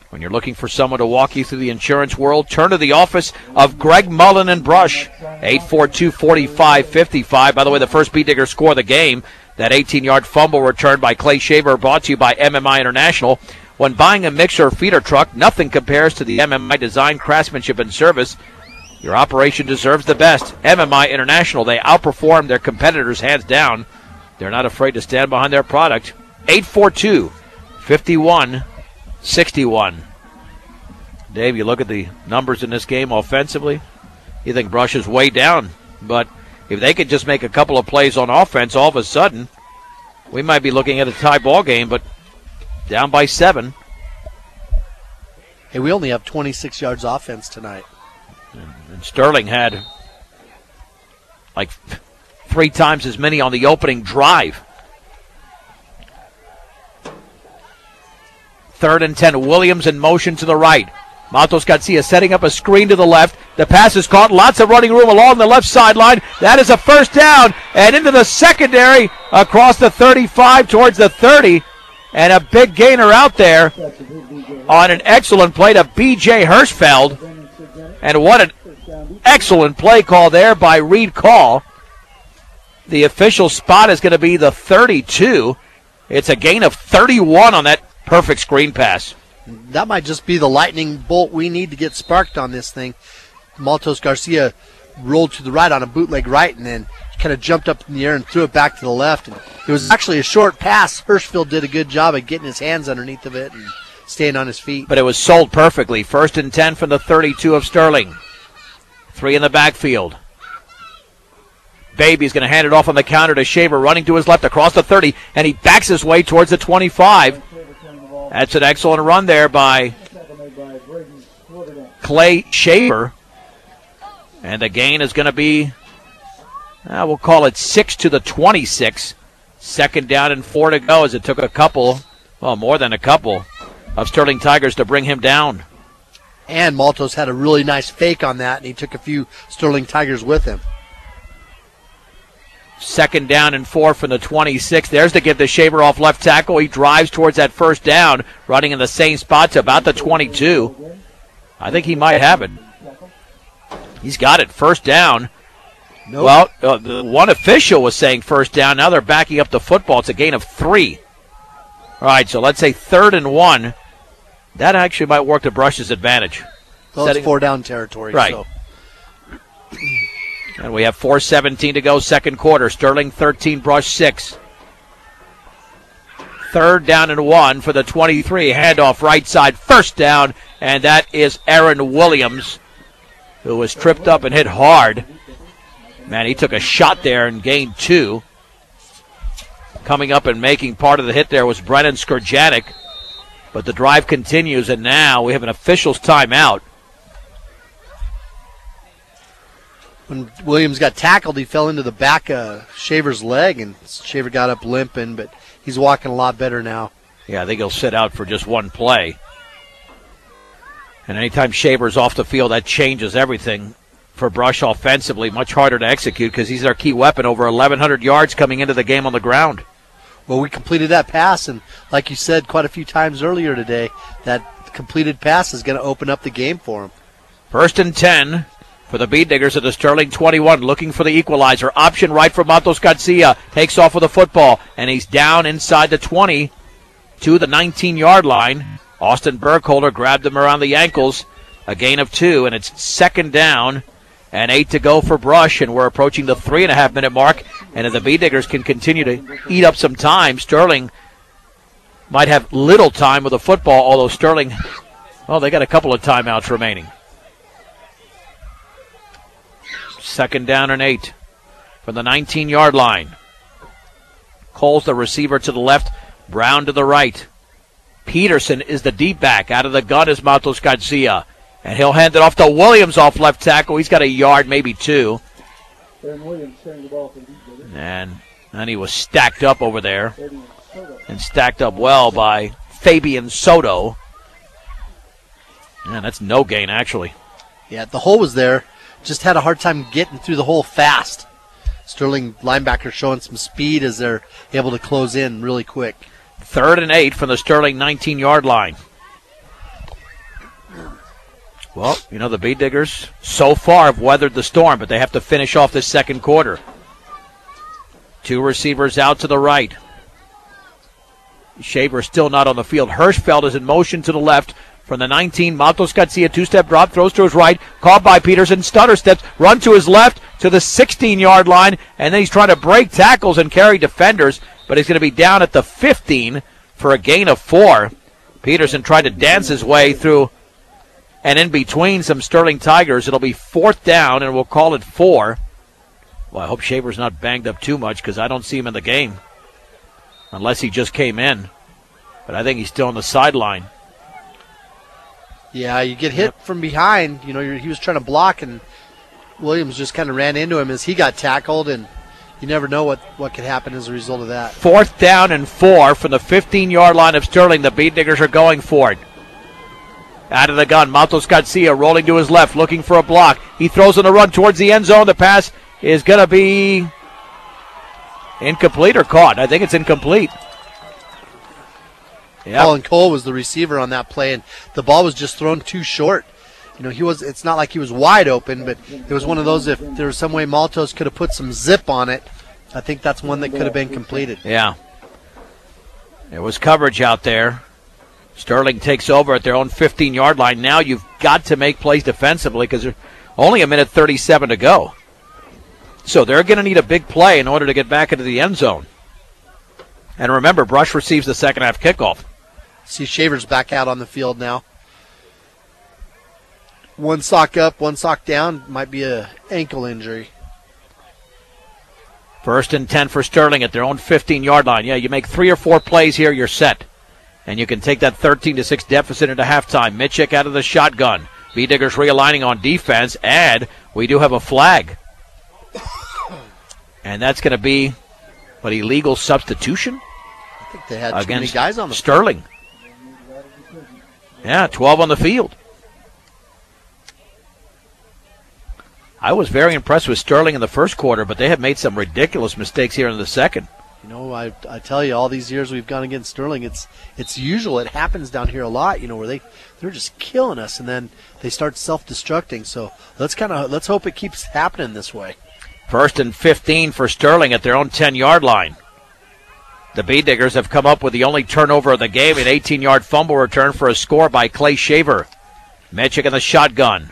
Speaker 1: When you're looking for someone to walk you through the insurance world, turn to the office of Greg Mullen and Brush, 842-4555. By the way, the first Bee Digger score of the game, that 18-yard fumble return by Clay Shaver, brought to you by MMI International. When buying a mixer or feeder truck, nothing compares to the MMI design, craftsmanship, and service. Your operation deserves the best. MMI International, they outperform their competitors hands down. They're not afraid to stand behind their product. 842-5161. Dave, you look at the numbers in this game offensively, you think Brush is way down. But if they could just make a couple of plays on offense, all of a sudden, we might be looking at a tie ball game, but down by 7.
Speaker 2: Hey, we only have 26 yards offense tonight.
Speaker 1: And Sterling had like 3 times as many on the opening drive. 3rd and 10. Williams in motion to the right. Matos Garcia setting up a screen to the left. The pass is caught. Lots of running room along the left sideline. That is a 1st down. And into the secondary across the 35 towards the 30. And a big gainer out there on an excellent play to B.J. Hirschfeld. And what an excellent play call there by Reed Call. The official spot is going to be the 32. It's a gain of 31 on that perfect screen pass.
Speaker 2: That might just be the lightning bolt we need to get sparked on this thing. Matos Garcia rolled to the right on a bootleg right, and then kind of jumped up in the air and threw it back to the left. And it was actually a short pass. Hirschfeld did a good job of getting his hands underneath of it and staying on his feet.
Speaker 1: But it was sold perfectly. 1st and 10 from the 32 of Sterling. 3 in the backfield. Baby's going to hand it off on the counter to Shaver, running to his left across the 30, and he backs his way towards the 25. That's an excellent run there by Clay Shaver. And the gain is going to be, we'll call it 6 to the 26. 2nd down and 4 to go, as it took a couple, more than a couple, of Sterling Tigers to bring him down.
Speaker 2: And Maltos had a really nice fake on that, and he took a few Sterling Tigers with him.
Speaker 1: 2nd down and 4 from the 26. There's to give the Shaver off left tackle. He drives towards that 1st down, running in the same spot to about the 22. I think he might have it. He's got it. 1st down. Nope. Well, the one official was saying 1st down. Now they're backing up the football. It's a gain of 3. All right, so let's say 3rd and 1. That actually might work to Brush's advantage.
Speaker 2: Well, it's 4-down territory.
Speaker 1: Right.
Speaker 2: So.
Speaker 1: And we have 4:17 to go, 2nd quarter. Sterling 13, Brush 6. 3rd down and 1 for the 23. Handoff right side, 1st down, and that is Aaron Williams, who was tripped up and hit hard. Man, he took a shot there and gained 2. Coming up and making part of the hit there was Brennan Skurjanik. But the drive continues, and now we have an official's timeout.
Speaker 2: When Williams got tackled, he fell into the back of Shaver's leg, and Shaver got up limping, but he's walking a lot better now.
Speaker 1: Yeah, I think he'll sit out for just one play. And anytime Shaver's off the field, that changes everything for Brush offensively. Much harder to execute because he's our key weapon, over 1,100 yards coming into the game on the ground.
Speaker 2: Well, we completed that pass, and like you said quite a few times earlier today, that completed pass is going to open up the game for him.
Speaker 1: 1st and 10 for the Bead Diggers at the Sterling 21, looking for the equalizer. Option right for Matos Garcia. Takes off with the football, and he's down inside the 20 to the 19-yard line. Austin Burkholder grabbed him around the ankles. A gain of 2, and it's 2nd down and 8 to go for Brush, and we're approaching the 3.5-minute mark. And if the Bead Diggers can continue to eat up some time, Sterling might have little time with the football, although Sterling, they got a couple of timeouts remaining. 2nd down and 8 from the 19-yard line. Cole's the receiver to the left, Brown to the right. Peterson is the deep back. Out of the gun is Matos Garcia. And he'll hand it off to Williams off left tackle. He's got a yard, maybe 2. And he was stacked up over there. And stacked up well by Fabian Soto. Man, that's no gain, actually.
Speaker 2: Yeah, the hole was there. Just had a hard time getting through the hole fast. Sterling linebacker showing some speed as they're able to close in really quick.
Speaker 1: 3rd and 8 from the Sterling 19-yard line. Well, the Bead Diggers so far have weathered the storm, but they have to finish off this 2nd quarter. 2 receivers out to the right. Shaver still not on the field. Hirschfeld is in motion to the left. From the 19, Matos Garcia, 2-step drop, throws to his right, caught by Peterson, stutter steps, run to his left to the 16-yard line, and then he's trying to break tackles and carry defenders, but he's going to be down at the 15 for a gain of 4. Peterson tried to dance his way through and in between some Sterling Tigers. It'll be 4th down, and we'll call it 4. Well, I hope Shaver's not banged up too much because I don't see him in the game, unless he just came in. But I think he's still on the sideline.
Speaker 2: Yeah, you get hit from behind. He was trying to block, and Williams just kind of ran into him as he got tackled, and you never know what could happen as a result of that.
Speaker 1: 4th down and 4 from the 15-yard line of Sterling. The Bead Diggers are going for it. Out of the gun, Matos Garcia rolling to his left, looking for a block. He throws on the run towards the end zone. The pass is going to be incomplete or caught. I think it's incomplete. Yep.
Speaker 2: Colin Cole was the receiver on that play, and the ball was just thrown too short. It's not like he was wide open, but it was one of those, if there was some way Maltos could have put some zip on it, I think that's one that could have been completed.
Speaker 1: Yeah. There was coverage out there. Sterling takes over at their own 15-yard line. Now you've got to make plays defensively because Only a minute 37 to go. So they're going to need a big play in order to get back into the end zone. And remember, Brush receives the second half kickoff.
Speaker 2: See Shaver's back out on the field now. One sock up, one sock down. Might be a ankle injury.
Speaker 1: 1st and 10 for Sterling at their own 15-yard line. Yeah, you make 3 or 4 plays here, you're set. And you can take that 13-6 deficit into halftime. Mitchick out of the shotgun. B-Diggers realigning on defense, and we do have a flag. And that's going to be, illegal substitution?
Speaker 2: I think they had too many guys on the
Speaker 1: Sterling. Yeah, 12 on the field. I was very impressed with Sterling in the first quarter, but they have made some ridiculous mistakes here in the second.
Speaker 2: You know, I tell you, all these years we've gone against Sterling, it's usual. It happens down here a lot, where they're just killing us, and then they start self-destructing. So let's hope it keeps happening this way.
Speaker 1: 1st and 15 for Sterling at their own 10-yard line. The B-Diggers have come up with the only turnover of the game, an 18-yard fumble return for a score by Clay Shaver. Mitchick in the shotgun.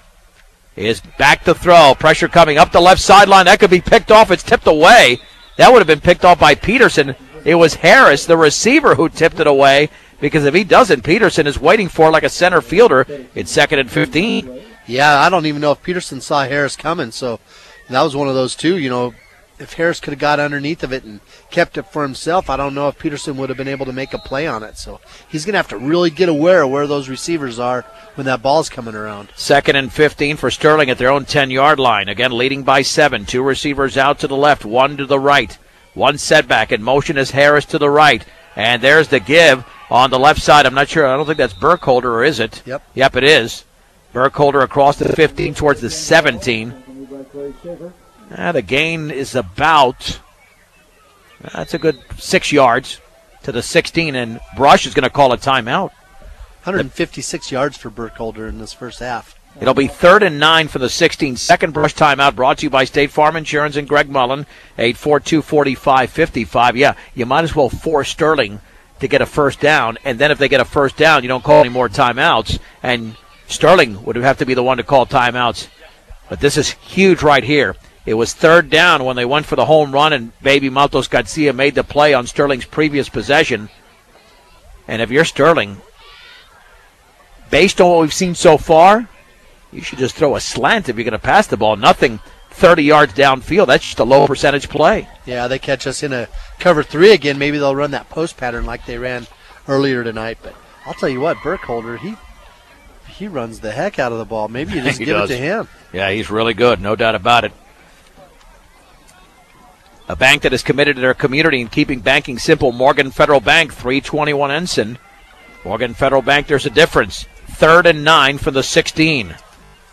Speaker 1: Is back to throw. Pressure coming up the left sideline. That could be picked off. It's tipped away. That would have been picked off by Peterson. It was Harris, the receiver, who tipped it away, because if he doesn't, Peterson is waiting for like a center fielder. It's 2nd and 15.
Speaker 2: Yeah, I don't even know if Peterson saw Harris coming, so that was one of those two. If Harris could have got underneath of it and kept it for himself, I don't know if Peterson would have been able to make a play on it. So he's going to have to really get aware of where those receivers are when that ball's coming around.
Speaker 1: 2nd and 15 for Sterling at their own 10-yard line. Again, leading by 7. 2 receivers out to the left, 1 to the right. 1 setback. In motion is Harris to the right. And there's the give on the left side. I'm not sure. I don't think that's Burkholder, or is it? Yep, it is. Burkholder across the 15 towards the 17. The gain is about, that's a good 6 yards to the 16, and Brush is going to call a timeout.
Speaker 2: 156 yards for Burkholder in this first half.
Speaker 1: It'll be 3rd and 9 for the 16. Second Brush timeout brought to you by State Farm Insurance and Greg Mullen, 842-4555. Yeah, you might as well force Sterling to get a first down, and then if they get a first down, you don't call any more timeouts, and Sterling would have to be the one to call timeouts. But this is huge right here. It was 3rd down when they went for the home run, and Baby Maltos Garcia made the play on Sterling's previous possession. And if you're Sterling, based on what we've seen so far, you should just throw a slant if you're going to pass the ball. Nothing 30 yards downfield. That's just a low percentage play.
Speaker 2: Yeah, they catch us in a cover 3 again. Maybe they'll run that post pattern like they ran earlier tonight. But I'll tell you what, Burkholder, he runs the heck out of the ball. Maybe you just give it to him.
Speaker 1: Yeah, he's really good, no doubt about it. A bank that is committed to their community and keeping banking simple. Morgan Federal Bank, 321 Ensign. Morgan Federal Bank, there's a difference. 3rd and 9 for the 16.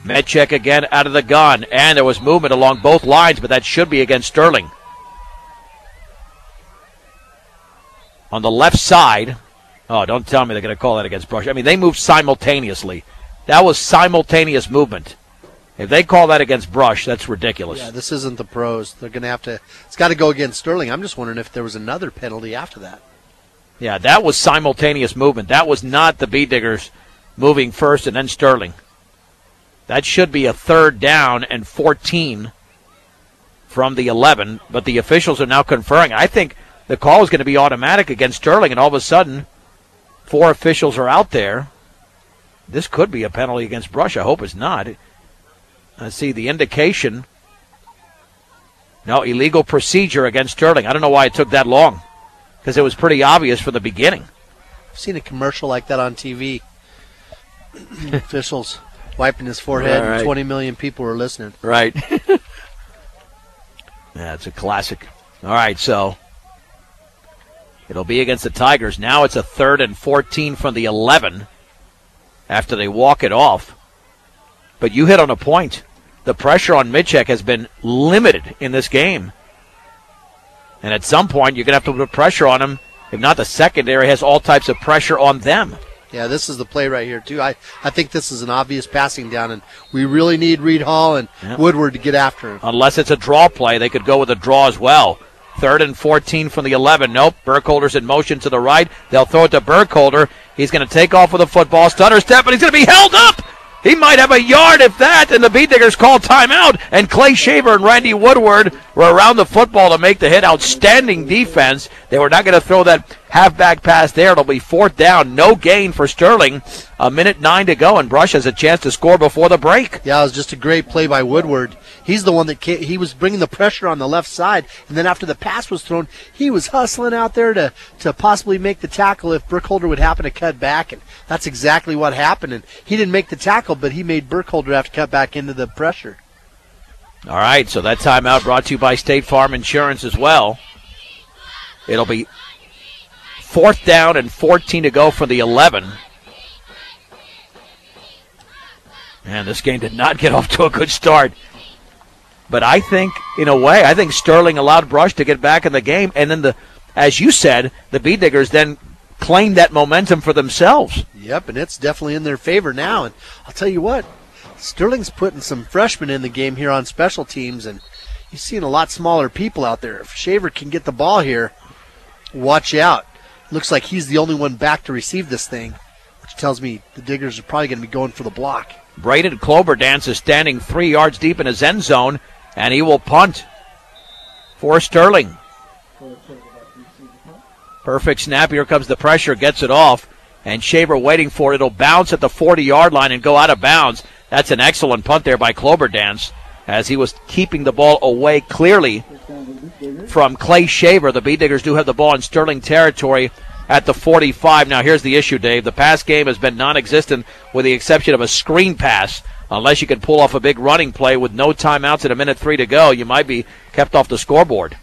Speaker 1: Mitchick again out of the gun, and there was movement along both lines, but that should be against Sterling. On the left side, don't tell me they're going to call that against Brush. I mean, they moved simultaneously. That was simultaneous movement. If they call that against Brush, that's ridiculous.
Speaker 2: Yeah, this isn't the pros. They're going to have to, it's got to go against Sterling. I'm just wondering if there was another penalty after that.
Speaker 1: Yeah, that was simultaneous movement. That was not the B-Diggers moving first and then Sterling. That should be a 3rd down and 14 from the 11, but the officials are now conferring. I think the call is going to be automatic against Sterling, and all of a sudden 4 officials are out there. This could be a penalty against Brush. I hope it's not. I see the indication. No, illegal procedure against Sterling. I don't know why it took that long, because it was pretty obvious from the beginning.
Speaker 2: I've seen a commercial like that on TV. Officials wiping his forehead, right. And 20 million people were listening.
Speaker 1: Right. Yeah, it's a classic. All right, so it'll be against the Tigers. Now it's a 3rd and 14 from the 11 after they walk it off. But you hit on a point. The pressure on Mitchick has been limited in this game. And at some point, you're going to have to put pressure on him. If not, the secondary has all types of pressure on them.
Speaker 2: Yeah, this is the play right here, too. I think this is an obvious passing down, and we really need Reed Hall and Woodward to get after him.
Speaker 1: Unless it's a draw play, they could go with a draw as well. 3rd and 14 from the 11. Nope, Burkholder's in motion to the right. They'll throw it to Burkholder. He's going to take off with the football. Stutter step, and he's going to be held up He might have a yard if that, and the Beet Diggers call timeout, and Clay Shaver and Randy Woodward were around the football to make the hit. Outstanding defense. They were not going to throw that halfback pass there. It'll be 4th down. No gain for Sterling. 1:09 to go, and Brush has a chance to score before the break.
Speaker 2: Yeah, it was just a great play by Woodward. He's the one that he was bringing the pressure on the left side, and then after the pass was thrown, he was hustling out there to possibly make the tackle if Burkholder would happen to cut back, and that's exactly what happened. And he didn't make the tackle, but he made Burkholder have to cut back into the pressure.
Speaker 1: All right, so that timeout brought to you by State Farm Insurance as well. It'll be 4th down and 14 to go for the 11. Man, this game did not get off to a good start. But I think, in a way, I think Sterling allowed Brush to get back in the game. And then, as you said, the Beet Diggers then claimed that momentum for themselves.
Speaker 2: Yep, and it's definitely in their favor now. And I'll tell you what, Sterling's putting some freshmen in the game here on special teams, and you've seen a lot smaller people out there. If Shaver can get the ball here, watch out. Looks like he's the only one back to receive this thing, which tells me the Diggers are probably going to be going for the block.
Speaker 1: Braden Cloberdance is standing 3 yards deep in his end zone, and he will punt for Sterling. Perfect snap. Here comes the pressure. Gets it off. And Shaver waiting for it. It'll bounce at the 40-yard line and go out of bounds. That's an excellent punt there by Cloberdance, as he was keeping the ball away clearly from Clay Shaver. The Beet Diggers do have the ball in Sterling territory at the 45. Now, here's the issue, Dave. The pass game has been non-existent with the exception of a screen pass. Unless you can pull off a big running play with no timeouts and 1:03 to go, you might be kept off the scoreboard.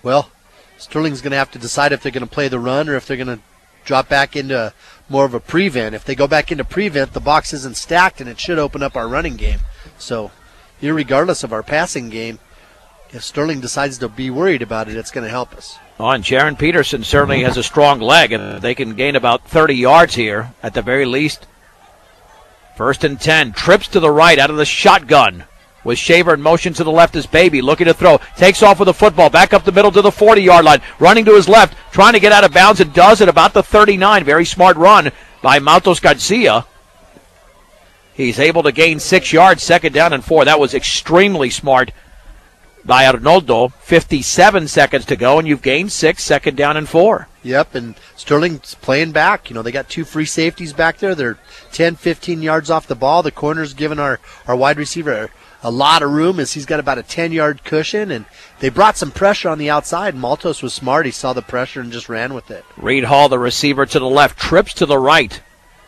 Speaker 2: Well, Sterling's going to have to decide if they're going to play the run or if they're going to drop back into more of a prevent. If they go back into prevent, the box isn't stacked, and it should open up our running game. So, irregardless of our passing game, if Sterling decides to be worried about it, it's going to help us.
Speaker 1: Oh, and Jaron Peterson certainly has a strong leg, and they can gain about 30 yards here at the very least. 1st and 10, trips to the right out of the shotgun. With Shaver in motion to the left is Baby, looking to throw. Takes off with the football, back up the middle to the 40-yard line. Running to his left, trying to get out of bounds, and does it about the 39. Very smart run by Matos Garcia. He's able to gain 6 yards, 2nd down and 4. That was extremely smart by Arnoldo. 57 seconds to go, and you've gained 6, 2nd down and 4.
Speaker 2: Yep, and Sterling's playing back. You know, they got 2 free safeties back there. They're 10, 15 yards off the ball. The corner's giving our wide receiver a lot of room as he's got about a 10-yard cushion, and they brought some pressure on the outside. Maltos was smart. He saw the pressure and just ran with it.
Speaker 1: Reed Hall, the receiver, to the left, trips to the right.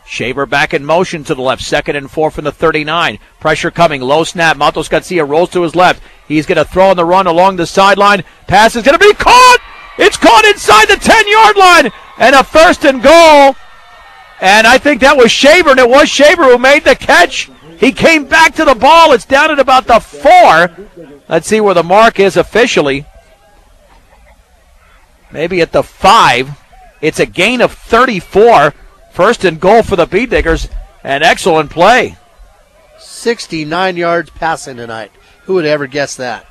Speaker 1: Shaver back in motion to the left, 2nd and 4 from the 39. Pressure coming, low snap. Matos Garcia rolls to his left. He's going to throw on the run along the sideline. Pass is going to be caught. It's caught inside the 10-yard line, and a 1st and goal. And I think that was Shaver, and it was Shaver who made the catch. He came back to the ball. It's down at about the 4. Let's see where the mark is officially. Maybe at the 5. It's a gain of 34. 1st and goal for the Beet Diggers. An excellent play.
Speaker 2: 69 yards passing tonight. Who would ever guess that?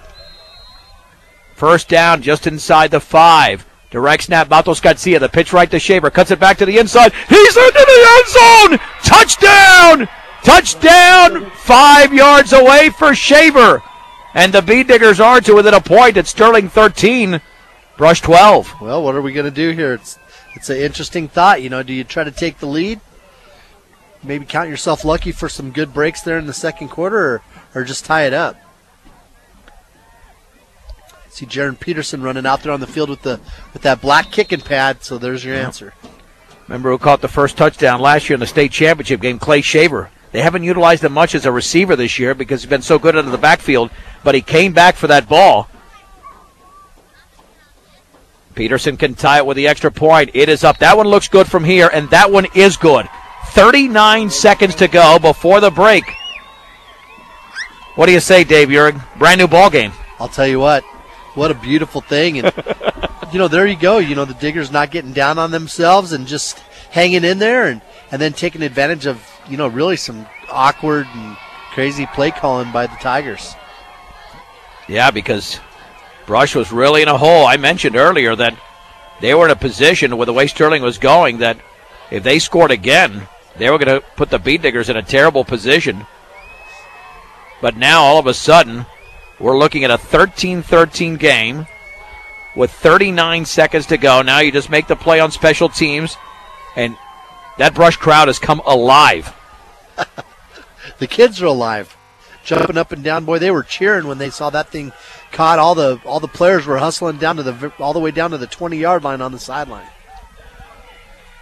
Speaker 1: 1st down just inside the 5. Direct snap, Matos Garcia. The pitch right to Shaver. Cuts it back to the inside. He's into the end zone. Touchdown! Touchdown! 5 yards away for Shaver. And the Beet Diggers are to within a point at Sterling 13. Brush 12.
Speaker 2: Well, what are we going to do here? It's an interesting thought. You know, do you try to take the lead? Maybe count yourself lucky for some good breaks there in the 2nd quarter, or just tie it up? See Jaron Peterson running out there on the field with that black kicking pad, so there's your answer.
Speaker 1: Remember who caught the first touchdown last year in the state championship game? Clay Shaver. They haven't utilized him much as a receiver this year because he's been so good out of the backfield, but he came back for that ball. Peterson can tie it with the extra point. It is up. That one looks good from here, and that one is good. 39 seconds to go before the break. What do you say, Dave Urig? Brand new ball game.
Speaker 2: I'll tell you what a beautiful thing. And, you know, there you go. You know, the Diggers not getting down on themselves and just hanging in there and then taking advantage of, you know, really some awkward and crazy play calling by the Tigers.
Speaker 1: Yeah, because Brush was really in a hole. I mentioned earlier that they were in a position with the way Sterling was going that if they scored again, They were going to put the Beet Diggers in a terrible position. But now, all of a sudden, we're looking at a 13-13 game with 39 seconds to go. Now you just make the play on special teams, and that Brush crowd has come alive.
Speaker 2: The kids are alive, jumping up and down. Boy, they were cheering when they saw that thing caught. All the players were hustling down to all the way down to the 20-yard line on the sideline.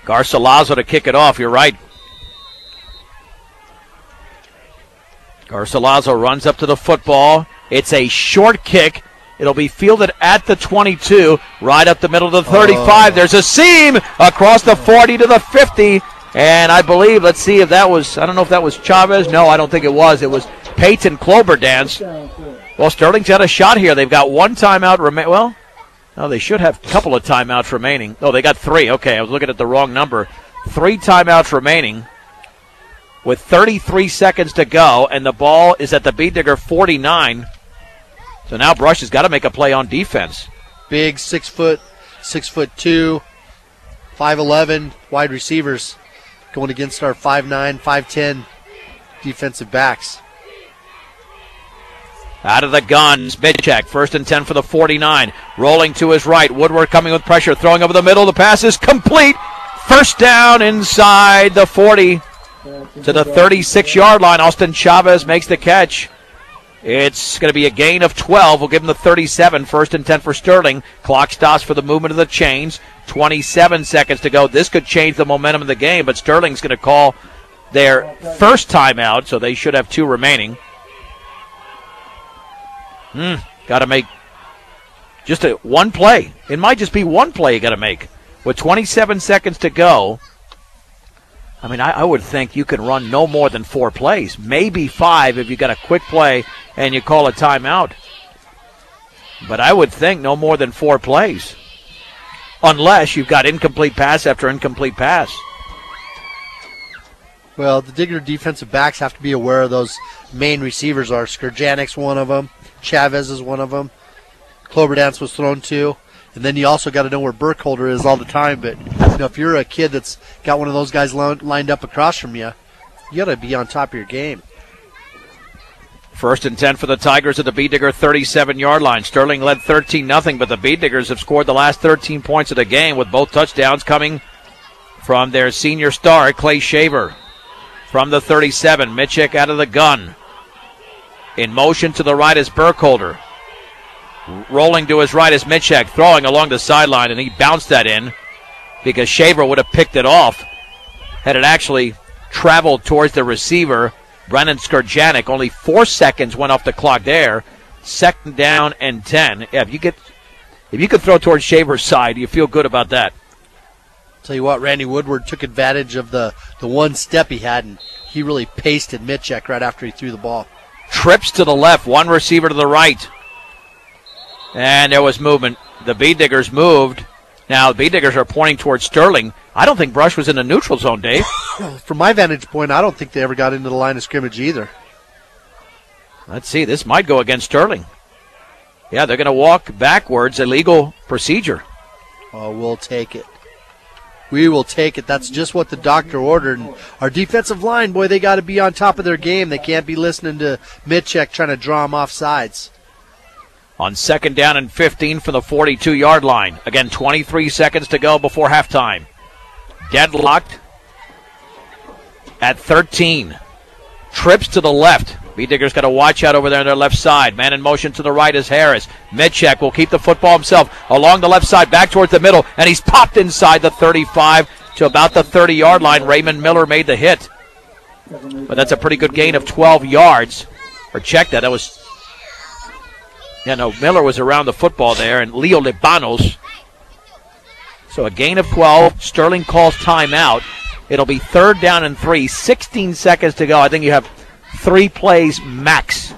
Speaker 1: Garcilaso to kick it off. You're right. Garcilaso runs up to the football. It's a short kick. It'll be fielded at the 22, right up the middle of the 35. There's a seam across the 40 to the 50. And I believe, let's see if that was, I don't know if that was Chavez. No, I don't think it was. It was Peyton Cloberdance. Well, Sterling's got a shot here. They've got one timeout remaining. Well, no, they should have a couple of timeouts remaining. Oh, they got three. Okay, I was looking at the wrong number. 3 timeouts remaining with 33 seconds to go, and the ball is at the Beet Digger 49. So now Brush has got to make a play on defense.
Speaker 2: Big 6'2", 5'11" wide receivers going against our 5'9", 5'10" defensive backs.
Speaker 1: Out of the gun, Mitchek, 1st and 10 for the 49. Rolling to his right, Woodward coming with pressure, throwing over the middle. The pass is complete. First down inside the 40 to the 36-yard line. Austin Chavez makes the catch. It's going to be a gain of 12. We'll give him the 37. 1st and 10 for Sterling. Clock stops for the movement of the chains. 27 seconds to go. This could change the momentum of the game, but Sterling's going to call their first timeout, so they should have 2 remaining. Got to make just one play. It might just be one play you got to make. With 27 seconds to go, I mean, I would think you can run no more than 4 plays, maybe 5 if you got a quick play and you call a timeout. But I would think no more than 4 plays, unless you've got incomplete pass after incomplete pass.
Speaker 2: Well, the Digger defensive backs have to be aware of those main receivers. Skurjanik's one of them. Chavez is one of them. Cloberdance was thrown to. And then you also got to know where Burkholder is all the time. But if you're a kid that's got one of those guys lined up across from you, you got to be on top of your game.
Speaker 1: 1st and 10 for the Tigers at the Beet Digger 37-yard line. Sterling led 13-0, but the Beet Diggers have scored the last 13 points of the game, with both touchdowns coming from their senior star, Clay Shaver. From the 37, Mitchek out of the gun. In motion to the right is Burkholder. Rolling to his right is Mitchek, throwing along the sideline, and he bounced that in because Shaver would have picked it off had it actually traveled towards the receiver, Brennan Skurjanik. Only 4 seconds went off the clock there. 2nd down and 10. Yeah, if you could throw towards Shaver's side, you feel good about that.
Speaker 2: Tell you what, Randy Woodward took advantage of the one step he had, and he really pasted Mitchek right after he threw the ball.
Speaker 1: Trips to the left, one receiver to the right. And there was movement. The Beet Diggers moved. Now, the Beet Diggers are pointing towards Sterling. I don't think Brush was in the neutral zone, Dave.
Speaker 2: From my vantage point, I don't think they ever got into the line of scrimmage either.
Speaker 1: Let's see. This might go against Sterling. Yeah, they're going to walk backwards, illegal procedure.
Speaker 2: Oh, we'll take it. We will take it. That's just what the doctor ordered. And our defensive line, boy, they got to be on top of their game. They can't be listening to Mitchek trying to draw them off sides.
Speaker 1: On 2nd down and 15 from the 42-yard line. Again, 23 seconds to go before halftime. Deadlocked at 13. Trips to the left. Beet Diggers got to watch out over there on their left side. Man in motion to the right is Harris. Mitchek will keep the football himself along the left side, back towards the middle, and he's popped inside the 35 to about the 30-yard line. Raymond Miller made the hit. But that's a pretty good gain of 12 yards. Or check that. That was... Yeah, no, Miller was around the football there, and Leo Libanos. So a gain of 12. Sterling calls timeout. It'll be 3rd down and 3. 16 seconds to go. I think you have 3 plays max.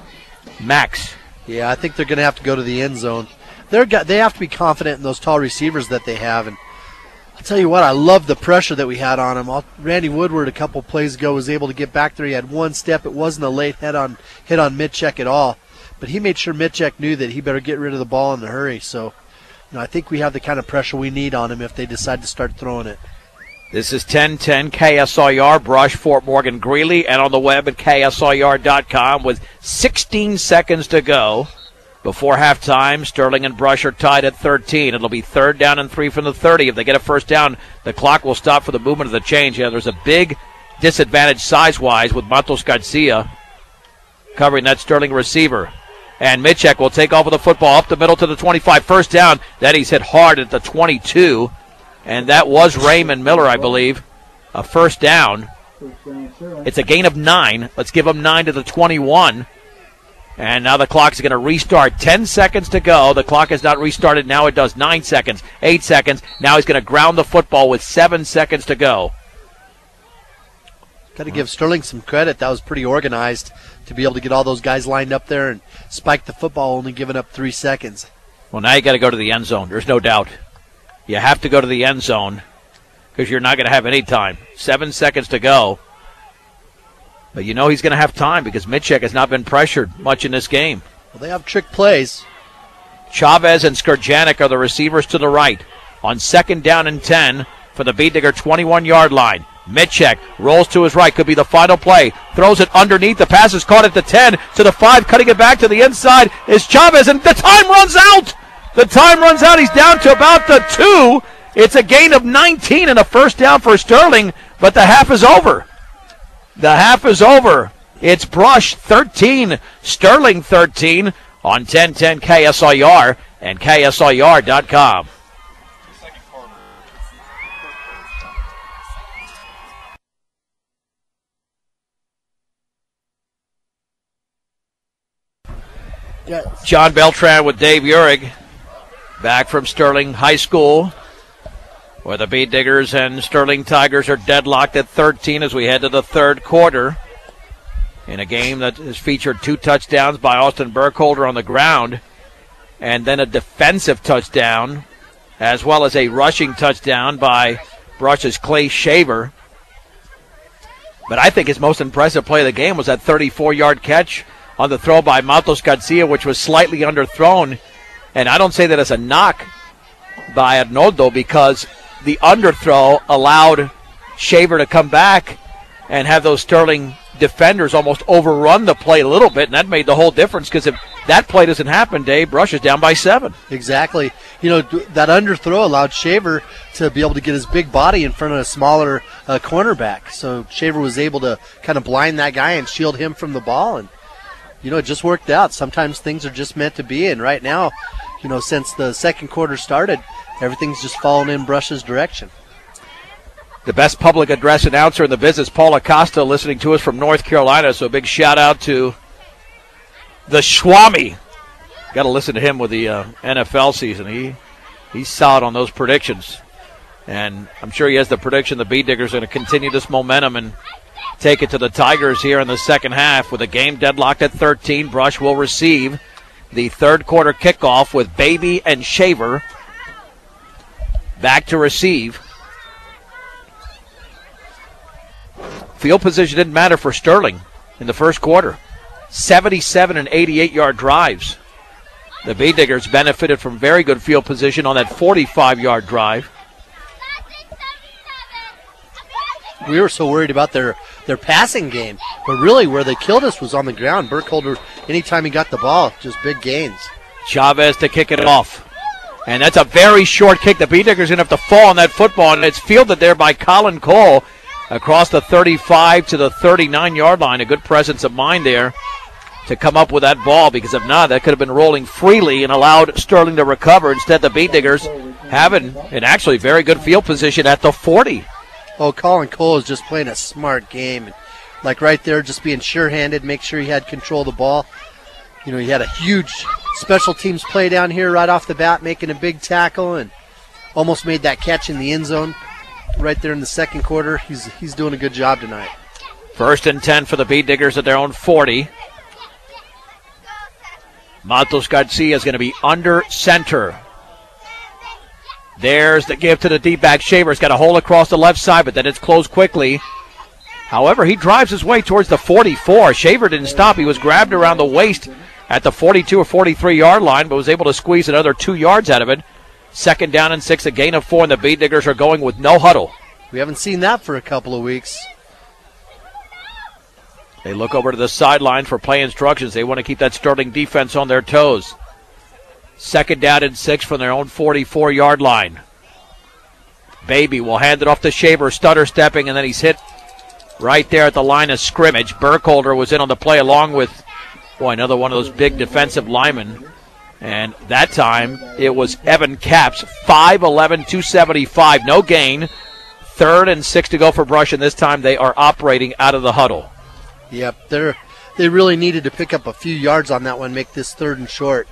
Speaker 1: Max.
Speaker 2: Yeah, I think they're going to have to go to the end zone. They have to be confident in those tall receivers that they have. And I'll tell you what, I love the pressure that we had on him. Randy Woodward a couple plays ago was able to get back there. He had one step. It wasn't a late hit on Mitchek at all. But he made sure Mitchek knew that he better get rid of the ball in a hurry. So, I think we have the kind of pressure we need on him if they decide to start throwing it.
Speaker 1: This is 1010 KSIR, Brush, Fort Morgan, Greeley, and on the web at KSIR.com with 16 seconds to go before halftime. Sterling and Brush are tied at 13. It'll be 3rd down and 3 from the 30. If they get a first down, the clock will stop for the movement of the change. Yeah, there's a big disadvantage size-wise with Matos Garcia covering that Sterling receiver. And Mitchek will take off with the football up the middle to the 25. First down. That he's hit hard at the 22. And that was Raymond Miller, I believe. A first down. It's a gain of 9. Let's give him 9 to the 21. And now the clock's going to restart. 10 seconds to go. The clock has not restarted. Now it does. 9 seconds. 8 seconds. Now he's going to ground the football with 7 seconds to go.
Speaker 2: Got to give Sterling some credit. That was pretty organized to be able to get all those guys lined up there and spike the football, only giving up 3 seconds.
Speaker 1: Well, now you got to go to the end zone. There's no doubt. You have to go to the end zone because you're not going to have any time. 7 seconds to go. But you know he's going to have time because Mitchek has not been pressured much in this game.
Speaker 2: Well, they have trick plays.
Speaker 1: Chavez and Skurjanik are the receivers to the right. On 2nd down and 10 for the Beet Digger 21-yard line. Mitchek rolls to his right. Could be the final play. Throws it underneath. The pass is caught at the 10 to the 5. Cutting it back to the inside is Chavez. And the time runs out. The time runs out. He's down to about the 2. It's a gain of 19 and a first down for Sterling. But the half is over. The half is over. It's Brush 13. Sterling 13 on 1010 KSIR and KSIR.com. John Beltran with Dave Uhrig, back from Sterling High School, where the Beet Diggers and Sterling Tigers are deadlocked at 13 as we head to the 3rd quarter. In a game that has featured 2 touchdowns by Austin Burkholder on the ground, and then a defensive touchdown, as well as a rushing touchdown by Brush's Clay Shaver. But I think his most impressive play of the game was that 34-yard catch on the throw by Matos Garcia, which was slightly underthrown. And I don't say that as a knock by Arnoldo because the underthrow allowed Shaver to come back and have those Sterling defenders almost overrun the play a little bit, and that made the whole difference because if that play doesn't happen, Dave, Brush is down by 7.
Speaker 2: Exactly. You know, that underthrow allowed Shaver to be able to get his big body in front of a smaller cornerback. So Shaver was able to kind of blind that guy and shield him from the ball, and you know, it just worked out. Sometimes things are just meant to be, and right now, you know, since the 2nd quarter started, everything's just fallen in Brush's direction.
Speaker 1: The best public address announcer in the business, Paul Acosta, listening to us from North Carolina, so a big shout-out to the Schwami. Got to listen to him with the NFL season. He's solid on those predictions, and I'm sure he has the prediction the Beet Diggers are going to continue this momentum and take it to the Tigers here in the second half with a game deadlocked at 13. Brush will receive the 3rd quarter kickoff with Baby and Shaver back to receive. Field position didn't matter for Sterling in the 1st quarter. 77 and 88-yard drives. The Beet Diggers benefited from very good field position on that 45-yard drive.
Speaker 2: We were so worried about their passing game, but really where they killed us was on the ground. Burkholder, anytime he got the ball, just big gains.
Speaker 1: Chavez to kick it off. And that's a very short kick. The Beet Diggers are going to have to fall on that football, and it's fielded there by Colin Cole across the 35 to the 39-yard line. A good presence of mind there to come up with that ball, because if not, that could have been rolling freely and allowed Sterling to recover. Instead, the Beet Diggers having an actually very good field position at the 40.
Speaker 2: Oh, Colin Cole is just playing a smart game. Like right there, just being sure-handed, make sure he had control of the ball. You know, he had a huge special teams play down here right off the bat, making a big tackle and almost made that catch in the end zone right there in the 2nd quarter. He's doing a good job tonight.
Speaker 1: 1st and 10 for the Beet Diggers at their own 40. Matos Garcia is going to be under center. There's the give to the deep back. Shaver's got a hole across the left side, but then it's closed quickly. However, he drives his way towards the 44. Shaver didn't stop. He was grabbed around the waist at the 42 or 43-yard line, but was able to squeeze another 2 yards out of it. 2nd down and 6, a gain of 4, and the Beet Diggers are going with no huddle.
Speaker 2: We haven't seen that for a couple of weeks.
Speaker 1: They look over to the sideline for play instructions. They want to keep that Sterling defense on their toes. 2nd down and 6 from their own 44-yard line. Baby will hand it off to Shaver, stutter stepping, and then he's hit right there at the line of scrimmage. Burkholder was in on the play along with, another one of those big defensive linemen. And that time it was Evan Capps, 5'11", 275, no gain. 3rd and 6 to go for Brush, and this time they are operating out of the huddle.
Speaker 2: Yep, they really needed to pick up a few yards on that one, make this 3rd and short.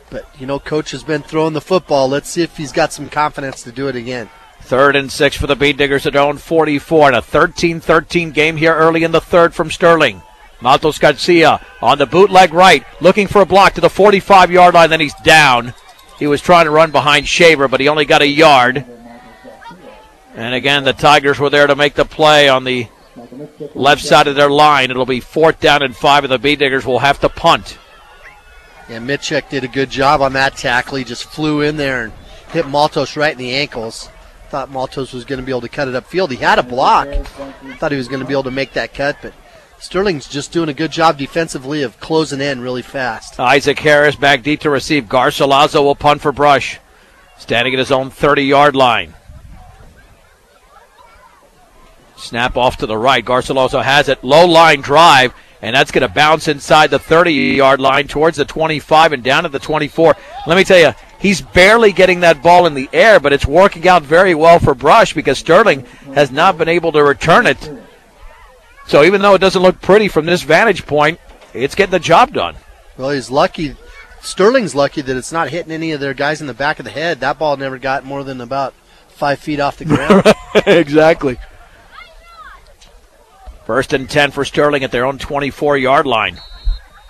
Speaker 2: But, Coach has been throwing the football. Let's see if he's got some confidence to do it again.
Speaker 1: 3rd and 6 for the Bead Diggers at their own 44, and a 13-13 game here early in the 3rd from Sterling. Matos Garcia on the bootleg right, looking for a block to the 45-yard line, then he's down. He was trying to run behind Shaver, but he only got a yard. And again, the Tigers were there to make the play on the left side of their line. It'll be 4th down and 5, and the Bead Diggers will have to punt.
Speaker 2: Yeah, Mitchek did a good job on that tackle. He just flew in there and hit Maltos right in the ankles. Thought Maltos was going to be able to cut it upfield. He had a block. Thought he was going to be able to make that cut, but Sterling's just doing a good job defensively of closing in really fast.
Speaker 1: Isaac Harris back deep to receive. Garcilaso will punt for Brush, standing at his own 30-yard line. Snap off to the right. Garcilaso has it. Low line drive, and that's going to bounce inside the 30-yard line towards the 25 and down to the 24. Let me tell you, he's barely getting that ball in the air, but it's working out very well for Brush because Sterling has not been able to return it. So even though it doesn't look pretty from this vantage point, it's getting the job done.
Speaker 2: Well, he's lucky. Sterling's lucky that it's not hitting any of their guys in the back of the head. That ball never got more than about 5 feet off the ground.
Speaker 1: Exactly. 1st and 10 for Sterling at their own 24-yard line.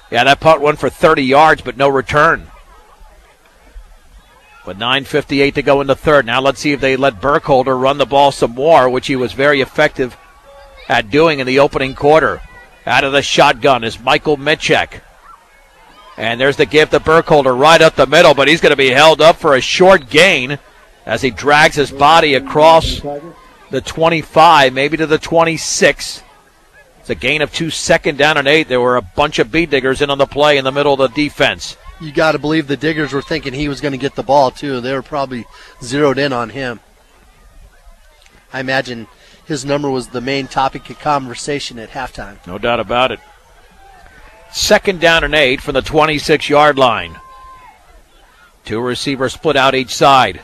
Speaker 1: Yeah, that punt went for 30 yards, but no return. With 9:58 to go in the 3rd. Now let's see if they let Burkholder run the ball some more, which he was very effective at doing in the opening quarter. Out of the shotgun is Michael Mitchek. And there's the give to Burkholder right up the middle, but he's going to be held up for a short gain as he drags his body across the 25, maybe to the 26. It's a gain of 2, 2nd down and 8. There were a bunch of Bead Diggers in on the play in the middle of the defense.
Speaker 2: You got to believe the Diggers were thinking he was going to get the ball, too. They were probably zeroed in on him. I imagine his number was the main topic of conversation at halftime.
Speaker 1: No doubt about it. 2nd down and 8 from the 26-yard line. 2 receivers split out each side.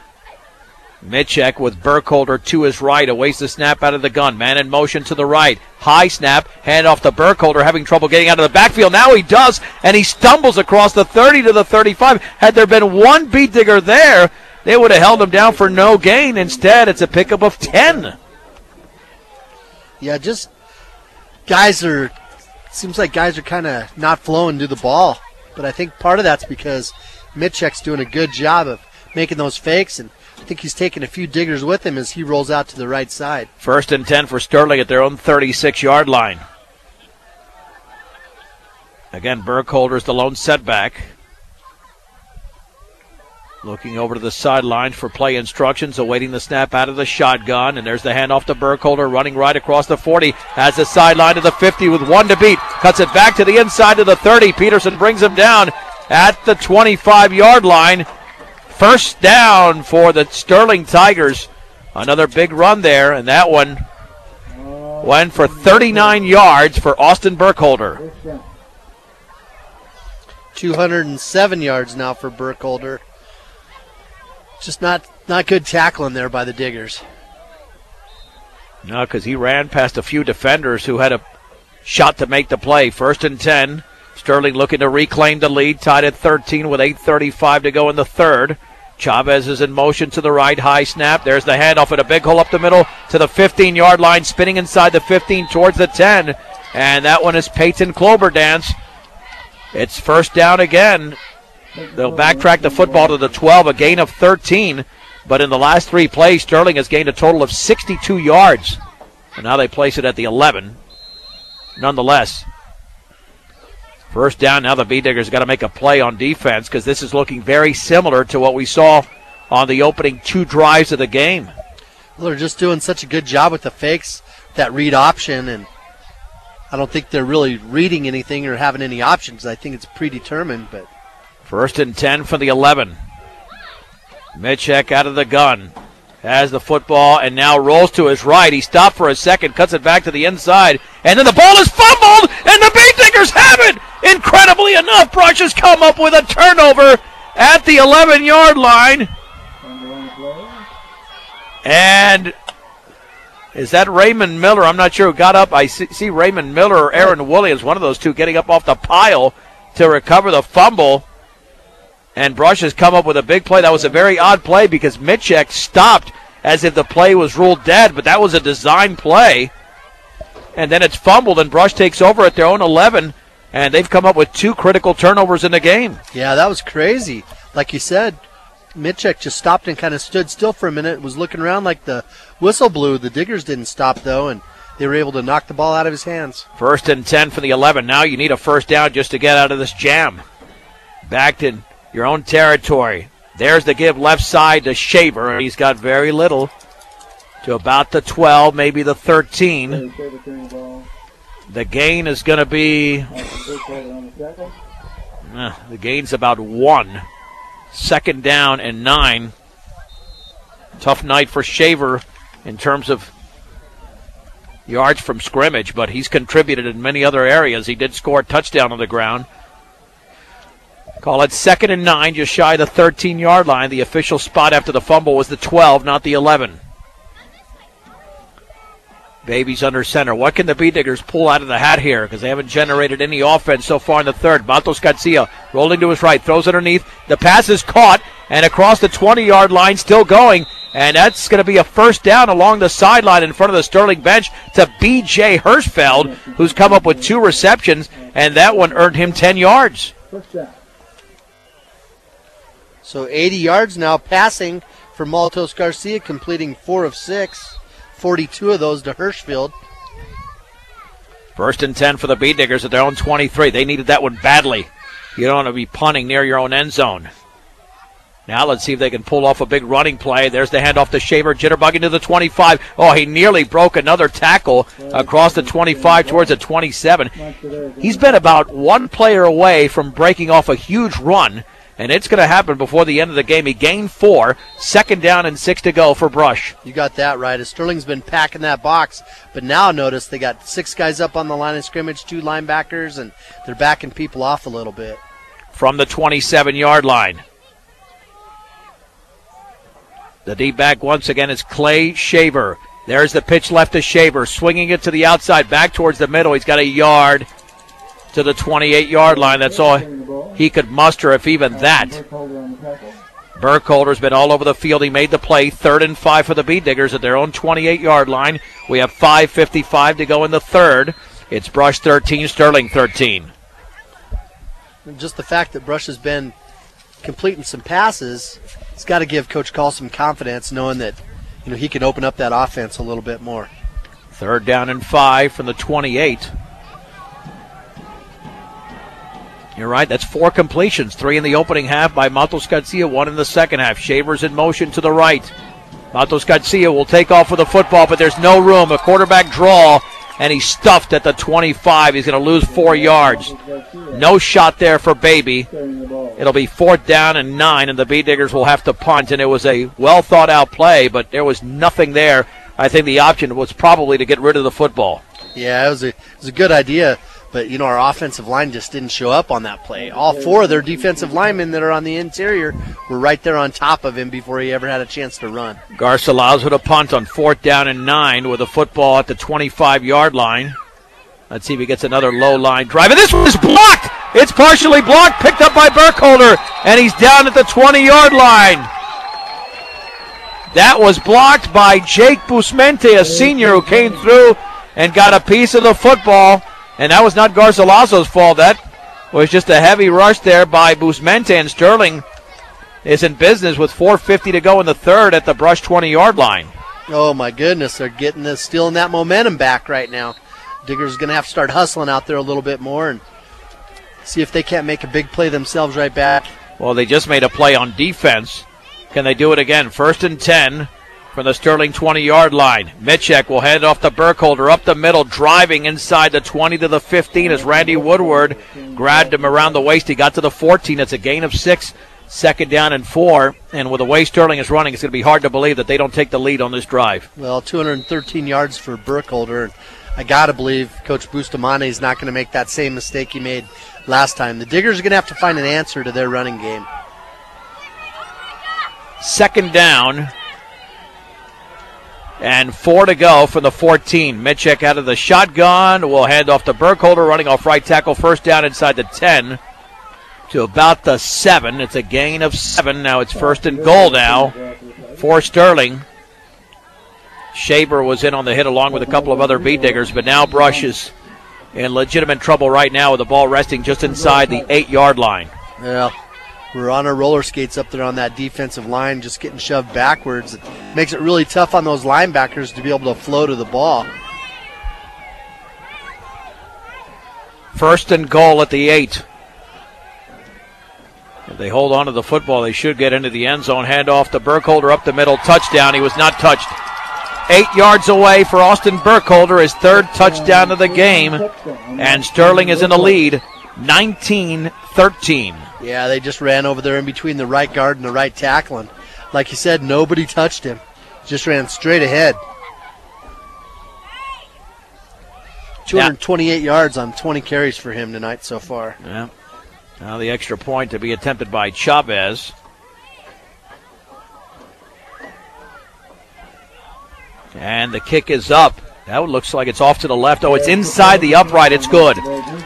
Speaker 1: Mitchek with Burkholder to his right, awaits the snap out of the gun. Man in motion to the right. High snap, hand off to Burkholder, having trouble getting out of the backfield. Now he does, and he stumbles across the 30 to the 35. Had there been one Bead Digger there, they would have held him down for no gain. Instead, it's a pickup of 10.
Speaker 2: Yeah, just seems like guys are kind of not flowing to the ball. But I think part of that's because Mitchek's doing a good job of making those fakes, and I think he's taking a few Diggers with him as he rolls out to the right side.
Speaker 1: 1st and 10 for Sterling at their own 36-yard line. Again, Burkholder's the lone setback. Looking over to the sideline for play instructions, awaiting the snap out of the shotgun. And there's the handoff to Burkholder, running right across the 40. Has the sideline to the 50 with 1 to beat. Cuts it back to the inside to the 30. Peterson brings him down at the 25-yard line. 1st down for the Sterling Tigers. Another big run there, and that one went for 39 yards for Austin Burkholder.
Speaker 2: 207 yards now for Burkholder. Just not good tackling there by the Diggers.
Speaker 1: No, because he ran past a few defenders who had a shot to make the play. 1st and 10. Sterling looking to reclaim the lead, tied at 13 with 8:35 to go in the 3rd. Chavez is in motion to the right, high snap. There's the handoff at a big hole up the middle to the 15-yard line, spinning inside the 15 towards the 10. And that one is Peyton Cloberdance. It's 1st down again. They'll backtrack the football to the 12, a gain of 13. But in the last 3 plays, Sterling has gained a total of 62 yards. And now they place it at the 11. Nonetheless, 1st down. Now the Bead Diggers got to make a play on defense because this is looking very similar to what we saw on the opening 2 drives of the game.
Speaker 2: Well, they're just doing such a good job with the fakes, that read option, and I don't think they're really reading anything or having any options. I think it's predetermined. But
Speaker 1: 1st and 10 for the 11. Mitchek out of the gun. Has the football and now rolls to his right. He stopped for a second, cuts it back to the inside, and then the ball is fumbled, and the Beat Diggers have it! Incredibly enough, Brush has come up with a turnover at the 11-yard line. And is that Raymond Miller? I'm not sure who got up. I see Raymond Miller or Aaron Williams, one of those two, getting up off the pile to recover the fumble. And Brush has come up with a big play. That was a very odd play because Mitchek stopped as if the play was ruled dead, but that was a design play. And then it's fumbled, and Brush takes over at their own 11, and they've come up with 2 critical turnovers in the game.
Speaker 2: Yeah, that was crazy. Like you said, Mitchek just stopped and kind of stood still for a minute, was looking around like the whistle blew. The Diggers didn't stop, though, and they were able to knock the ball out of his hands.
Speaker 1: 1st and 10 for the 11. Now you need a first down just to get out of this jam. Back in your own territory. There's the give left side to Shaver. He's got very little to about the 12, maybe the 13. The gain is going to be, the gain's about 1. 2nd down and 9. Tough night for Shaver in terms of yards from scrimmage, but he's contributed in many other areas. He did score a touchdown on the ground. Call it 2nd and 9, just shy of the 13-yard line. The official spot after the fumble was the 12, not the 11. Baby's under center. What can the Beat Diggers pull out of the hat here? Because they haven't generated any offense so far in the third. Matos Garcia rolling to his right, throws underneath. The pass is caught, and across the 20-yard line, still going. And that's going to be a first down along the sideline in front of the Sterling bench to B.J. Hirschfeld, who's come up with 2 receptions, and that one earned him 10 yards.
Speaker 2: So 80 yards now passing for Matos Garcia, completing 4 of 6. 42 of those to Hirschfeld.
Speaker 1: 1st and 10 for the Beat Diggers at their own 23. They needed that one badly. You don't want to be punting near your own end zone. Now let's see if they can pull off a big running play. There's the handoff to Shaver, jitterbugging to the 25. Oh, he nearly broke another tackle across the 25 towards the 27. He's been about 1 player away from breaking off a huge run, and it's going to happen before the end of the game. He gained 4, 2nd down and 6 to go for Brush.
Speaker 2: You got that right. As Sterling's been packing that box, but now notice they got 6 guys up on the line of scrimmage, 2 linebackers, and they're backing people off a little bit.
Speaker 1: From the 27-yard line. The deep back once again is Clay Shaver. There's the pitch left to Shaver, swinging it to the outside, back towards the middle. He's got a yard to the 28-yard line. That's all he could muster, if even that. Burkholder's been all over the field. He made the play. 3rd and 5 for the Beat Diggers at their own 28-yard line. We have 5:55 to go in the third. It's Brush 13, Sterling 13.
Speaker 2: Just the fact that Brush has been completing some passes, it's got to give Coach Call some confidence, knowing that he can open up that offense a little bit more.
Speaker 1: 3rd down and 5 from the 28. You're right, that's 4 completions, 3 in the opening half by Matos Garcia, 1 in the second half. Shaver's in motion to the right. Matos Garcia will take off with the football, but there's no room. A quarterback draw, and he's stuffed at the 25. He's going to lose 4 yards. No shot there for Baby. It'll be 4th down and 9, and the Beat Diggers will have to punt. And it was a well-thought-out play, but there was nothing there. I think the option was probably to get rid of the football.
Speaker 2: Yeah, it was a good idea. But, our offensive line just didn't show up on that play. All 4 of their defensive linemen that are on the interior were right there on top of him before he ever had a chance to run.
Speaker 1: Garcilaso with a punt on 4th down and 9 with a football at the 25-yard line. Let's see if he gets another low line drive. And this one is blocked! It's partially blocked, picked up by Burkholder, and he's down at the 20-yard line. That was blocked by Jake Busmente, a senior who came through and got a piece of the football. And that was not Garcilaso's fault. That was just a heavy rush there by Busmente, and Sterling is in business with 4:50 to go in the third at the Brush 20-yard line.
Speaker 2: Oh, my goodness. They're stealing that momentum back right now. Diggers going to have to start hustling out there a little bit more and see if they can't make a big play themselves right back.
Speaker 1: Well, they just made a play on defense. Can they do it again? 1st and 10 from the Sterling 20-yard line. Mitchek will hand it off to Burkholder up the middle, driving inside the 20 to the 15 as Randy Woodward grabbed him around the waist. He got to the 14. It's a gain of 6, 2nd down and 4. And with the way Sterling is running, it's going to be hard to believe that they don't take the lead on this drive.
Speaker 2: Well, 213 yards for Burkholder. I got to believe Coach Bustamante is not going to make that same mistake he made last time. The Diggers are going to have to find an answer to their running game.
Speaker 1: 2nd down and 4 to go from the 14. Mitchek out of the shotgun will hand off to Burkholder, running off right tackle. 1st down inside the 10 to about the 7. It's a gain of 7. Now it's 1st and goal now for Sterling. Shaver was in on the hit along with a couple of other Bee Diggers, but now Brush is in legitimate trouble right now with the ball resting just inside the 8-yard line.
Speaker 2: Yeah, we're on our roller skates up there on that defensive line, just getting shoved backwards. It makes it really tough on those linebackers to be able to flow to the ball.
Speaker 1: 1st and goal at the 8. If they hold on to the football, they should get into the end zone. Hand off to Burkholder up the middle. Touchdown. He was not touched. 8 yards away for Austin Burkholder, his 3rd touchdown of the game. And Sterling is in the lead, 19-13.
Speaker 2: Yeah, they just ran over there in between the right guard and the right tackle. And like you said, nobody touched him. Just ran straight ahead. 228 yards on 20 carries for him tonight so far.
Speaker 1: Yeah. Now the extra point to be attempted by Chavez. And the kick is up. That looks like it's off to the left. Oh, it's inside the upright. It's good.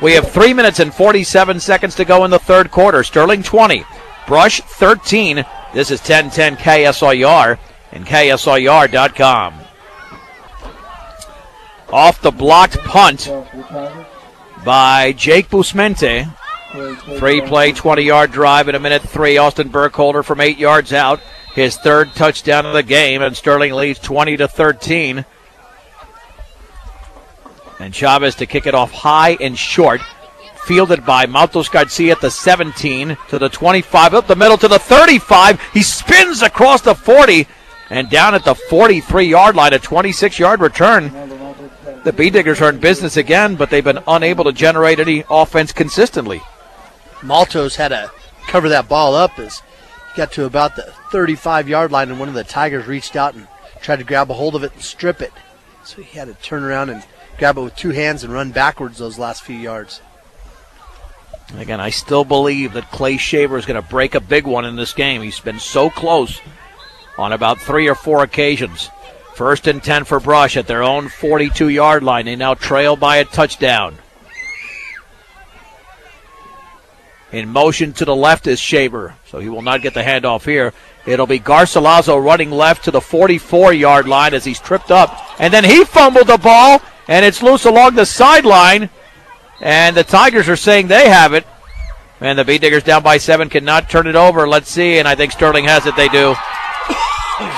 Speaker 1: We have 3 minutes and 47 seconds to go in the 3rd quarter. Sterling 20, Brush 13. This is 1010 KSIR and KSIR.com. Off the blocked punt by Jake Busmente. 3-play, 20-yard drive in a minute 3. Austin Burkholder from 8 yards out. His 3rd touchdown of the game, and Sterling leads 20-13. And Chavez to kick it off high and short. Fielded by Matos Garcia at the 17 to the 25, up the middle to the 35. He spins across the 40 and down at the 43-yard line, a 26-yard return. The Bee Diggers are in business again, but they've been unable to generate any offense consistently.
Speaker 2: Maltos had to cover that ball up as he got to about the 35-yard line, and one of the Tigers reached out and tried to grab a hold of it and strip it. So he had to turn around and grab it with 2 hands and run backwards those last few yards.
Speaker 1: Again, I still believe that Clay Shaver is going to break a big one in this game. He's been so close on about 3 or 4 occasions. 1st and 10 for Brush at their own 42-yard line. They now trail by a touchdown. In motion to the left is Shaver, so he will not get the handoff here. It'll be Garcilaso running left to the 44-yard line as he's tripped up. And then he fumbled the ball, and it's loose along the sideline. And the Tigers are saying they have it. And the Bee Diggers down by 7 cannot turn it over. Let's see, and I think Sterling has it. They do.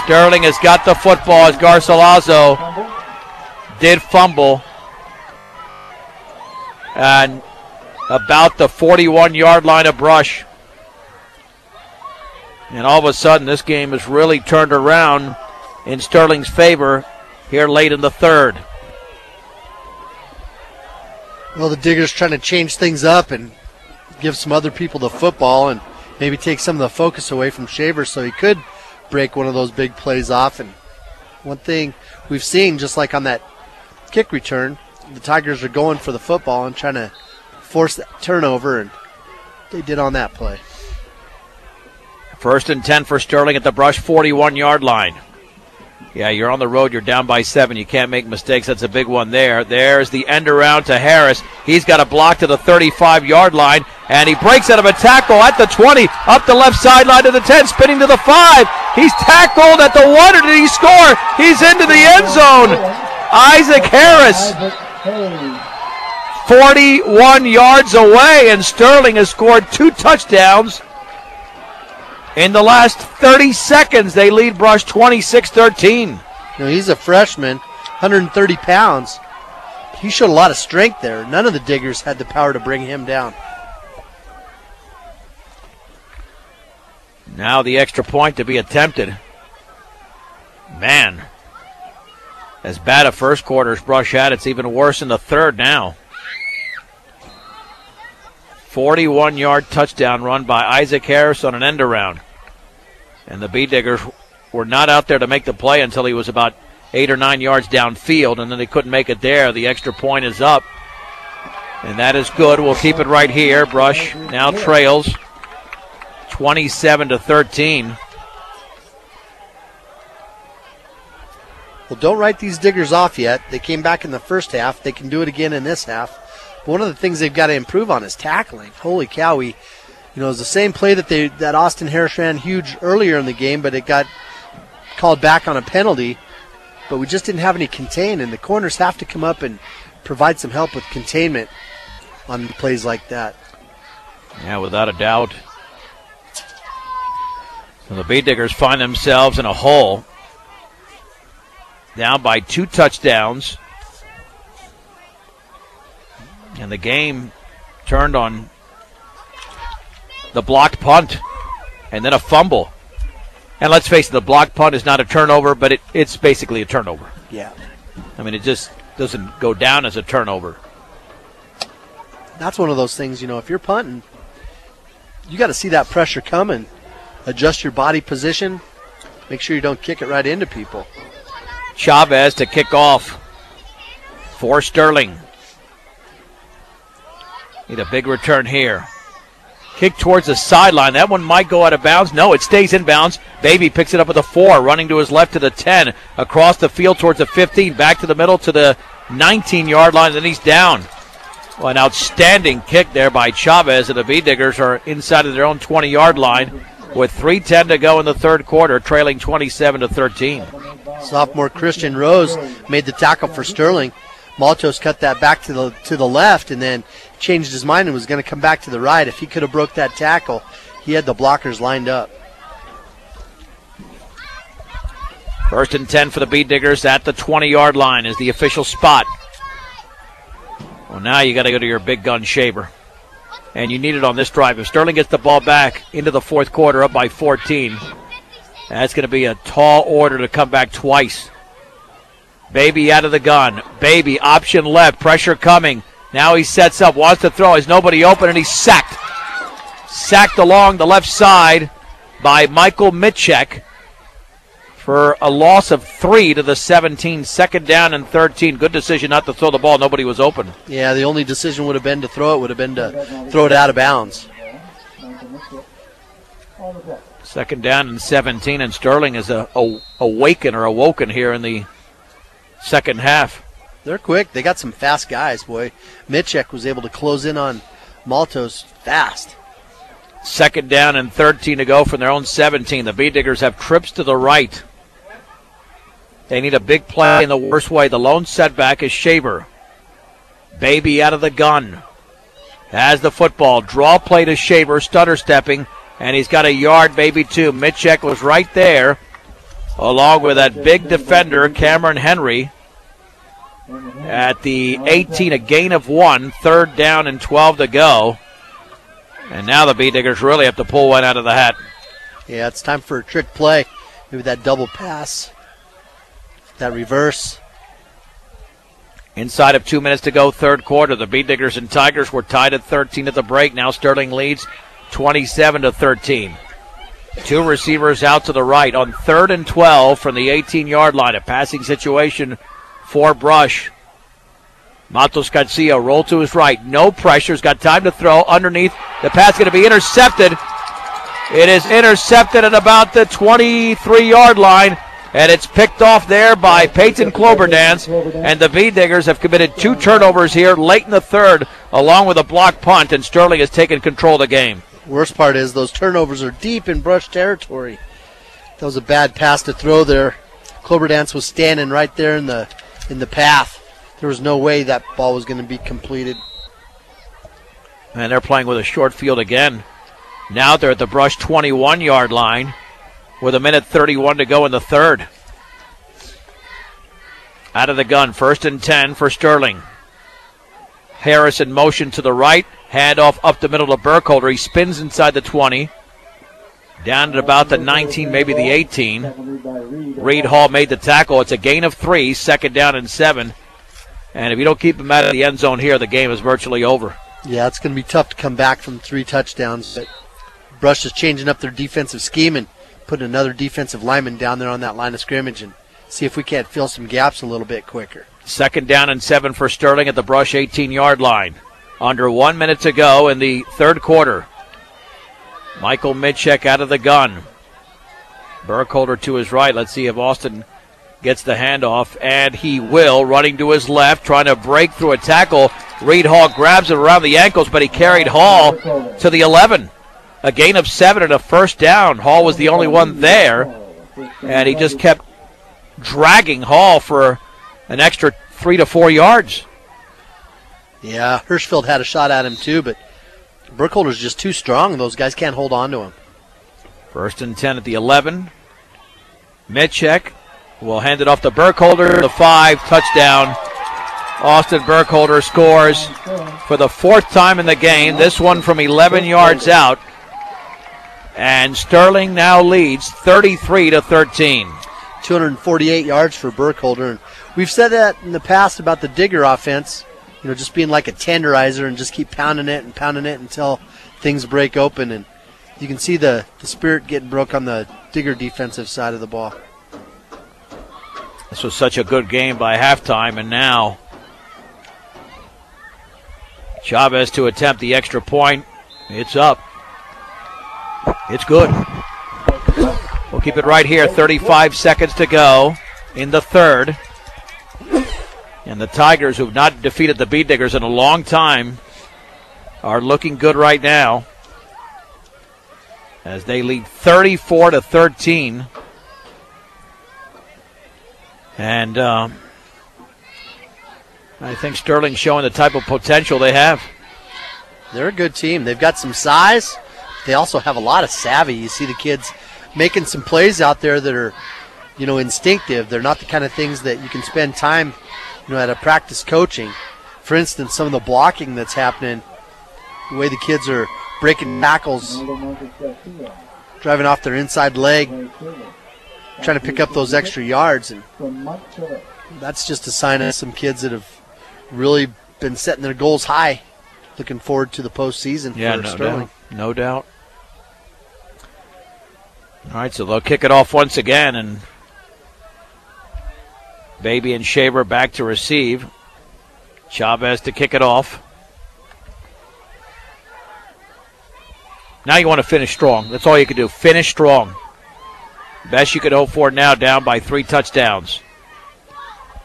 Speaker 1: Sterling has got the football as Garcilaso did fumble. And about the 41-yard line of Brush. And all of a sudden, this game has really turned around in Sterling's favor here late in the 3rd.
Speaker 2: Well, the Diggers trying to change things up and give some other people the football and maybe take some of the focus away from Shaver so he could break one of those big plays off. And one thing we've seen, just like on that kick return, the Tigers are going for the football and trying to force that turnover, and they did on that play.
Speaker 1: 1st and 10 for Sterling at the Brush 41-yard line. Yeah, you're on the road, you're down by 7. You can't make mistakes. That's a big one there. There's the end around to Harris. He's got a block to the 35-yard line, and he breaks out of a tackle at the 20, up the left sideline to the 10, spinning to the 5. He's tackled at the 1, or did he score? He's into the end zone. Isaac Harris, 41 yards away, and Sterling has scored 2 touchdowns. In the last 30 seconds, they lead Brush 26-13.
Speaker 2: He's a freshman, 130 pounds. He showed a lot of strength there. None of the Diggers had the power to bring him down.
Speaker 1: Now the extra point to be attempted. Man, as bad a first quarter as Brush had, it's even worse in the third now. 41-yard touchdown run by Isaac Harris on an end around. And the Bee-Diggers were not out there to make the play until he was about 8 or 9 yards downfield, and then they couldn't make it there. The extra point is up, and that is good. We'll keep it right here. Brush now trails 27-13.
Speaker 2: Well, don't write these Diggers off yet. They came back in the first half. They can do it again in this half. But one of the things they've got to improve on is tackling. Holy cow, it was the same play that Austin Harris ran huge earlier in the game, but it got called back on a penalty. But we just didn't have any contain, and the corners have to come up and provide some help with containment on plays like that.
Speaker 1: Yeah, without a doubt. So the Bee-Diggers find themselves in a hole. Down by 2 touchdowns. And the game turned on the blocked punt and then a fumble. And let's face it, the blocked punt is not a turnover, but it's basically a turnover.
Speaker 2: Yeah.
Speaker 1: I mean, it just doesn't go down as a turnover.
Speaker 2: That's one of those things, if you're punting, you got to see that pressure coming, adjust your body position, make sure you don't kick it right into people.
Speaker 1: Chavez to kick off for Sterling. Need a big return here. Kick towards the sideline. That one might go out of bounds. No, it stays in bounds. Baby picks it up at the 4, running to his left to the 10, across the field towards the 15, back to the middle to the 19-yard line, and he's down. Well, an outstanding kick there by Chavez, and the Bee-Diggers are inside of their own 20-yard line with 3:10 to go in the third quarter, trailing 27-13.
Speaker 2: Sophomore Christian Rose made the tackle for Sterling. Maltos cut that back to the left and then changed his mind and was going to come back to the right. If he could have broke that tackle, he had the blockers lined up.
Speaker 1: 1st and 10 for the Bee-Diggers at the 20-yard line is the official spot. Well, now you got to go to your big gun Shaver. And you need it on this drive. If Sterling gets the ball back into the fourth quarter up by 14, that's going to be a tall order to come back twice. Baby out of the gun. Baby option left. Pressure coming. Now he sets up. Wants to throw. There's nobody open, and he's sacked. Sacked along the left side by Michael Mitchek for a loss of 3 to the 17. 2nd down and 13. Good decision not to throw the ball. Nobody was open.
Speaker 2: Yeah, the only decision would have been to throw it. Would have been to throw it out of bounds.
Speaker 1: 2nd down and 17, and Sterling is awoken here in the second half.
Speaker 2: They're quick. They got some fast guys, boy. Mitchek was able to close in on Maltos fast.
Speaker 1: 2nd down and 13 to go from their own 17. The Bee-Diggers have trips to the right. They need a big play in the worst way. The lone setback is Shaver. Baby out of the gun. Has the football. Draw play to Shaver, stutter stepping, and he's got a yard, Baby, too. Mitchek was right there, along with that big defender, Cameron Henry. At the 18, a gain of 1, 3rd down and 12 to go. And now the Bee-Diggers really have to pull one out of the hat.
Speaker 2: Yeah, it's time for a trick play. Maybe that double pass, that reverse.
Speaker 1: Inside of 2 minutes to go, third quarter. The Bee-Diggers and Tigers were tied at 13 at the break. Now Sterling leads 27-13. 2 receivers out to the right on 3rd and 12 from the 18-yard line. A passing situation for Brush. Matos Garcia roll to his right. No pressure. He's got time to throw underneath. The pass going to be intercepted. It is intercepted at about the 23-yard line, and it's picked off there by Peyton Cloberdance. And the Bee-Diggers have committed 2 turnovers here late in the third, along with a blocked punt, and Sterling has taken control of the game.
Speaker 2: Worst part is those turnovers are deep in Brush territory. That was a bad pass to throw there. Cloberdance was standing right there in the path. There was no way that ball was going to be completed.
Speaker 1: And they're playing with a short field again. Now they're at the Brush 21-yard line with 1:31 to go in the third. Out of the gun, 1st and 10 for Sterling. Harris in motion to the right. Handoff up the middle to Burkholder. He spins inside the 20. Down at about the 19, maybe the 18. Reed Hall made the tackle. It's a gain of 3, 2nd down and 7. And if you don't keep him out of the end zone here, the game is virtually over.
Speaker 2: Yeah, it's going to be tough to come back from 3 touchdowns. But Brush is changing up their defensive scheme and putting another defensive lineman down there on that line of scrimmage and see if we can't fill some gaps a little bit quicker.
Speaker 1: 2nd down and 7 for Sterling at the Brush 18-yard line. Under 1 minute to go in the third quarter. Michael Mitchek out of the gun. Burkholder to his right. Let's see if Austin gets the handoff, and he will. Running to his left, trying to break through a tackle. Reed Hall grabs it around the ankles, but he carried Hall to the 11. A gain of 7 and a 1st down. Hall was the only one there, and he just kept dragging Hall for an extra 3 to 4 yards.
Speaker 2: Yeah, Hirschfeld had a shot at him too, but Burkholder's just too strong. Those guys can't hold on to him.
Speaker 1: 1st and 10 at the 11. Mitchek will hand it off to Burkholder. The 5, touchdown. Austin Burkholder scores for the 4th time in the game, this one from 11 yards out. And Sterling now leads 33 to 13.
Speaker 2: 248 yards for Burkholder. And we've said that in the past about the Digger offense, just being like a tenderizer and just keep pounding it until things break open. And you can see the spirit getting broke on the Digger defensive side of the ball.
Speaker 1: This was such a good game by halftime, and now Chavez to attempt the extra point. It's up. It's good. We'll keep it right here. 35 seconds to go in the third. And the Tigers, who've not defeated the Bead Diggers in a long time, are looking good right now as they lead 34 to 13. And I think Sterling's showing the type of potential they have.
Speaker 2: They're a good team. They've got some size. They also have a lot of savvy. You see the kids making some plays out there that are, instinctive. They're not the kind of things that you can spend time, at a practice coaching. For instance, some of the blocking that's happening, the way the kids are breaking tackles, driving off their inside leg, trying to pick up those extra yards. And that's just a sign of some kids that have really been setting their goals high. Looking forward to the postseason for Sterling.
Speaker 1: No doubt. All right, so they'll kick it off once again, and Baby and Shaver back to receive. Chavez to kick it off. Now you want to finish strong. That's all you can do. Finish strong. Best you could hope for now, down by 3 touchdowns.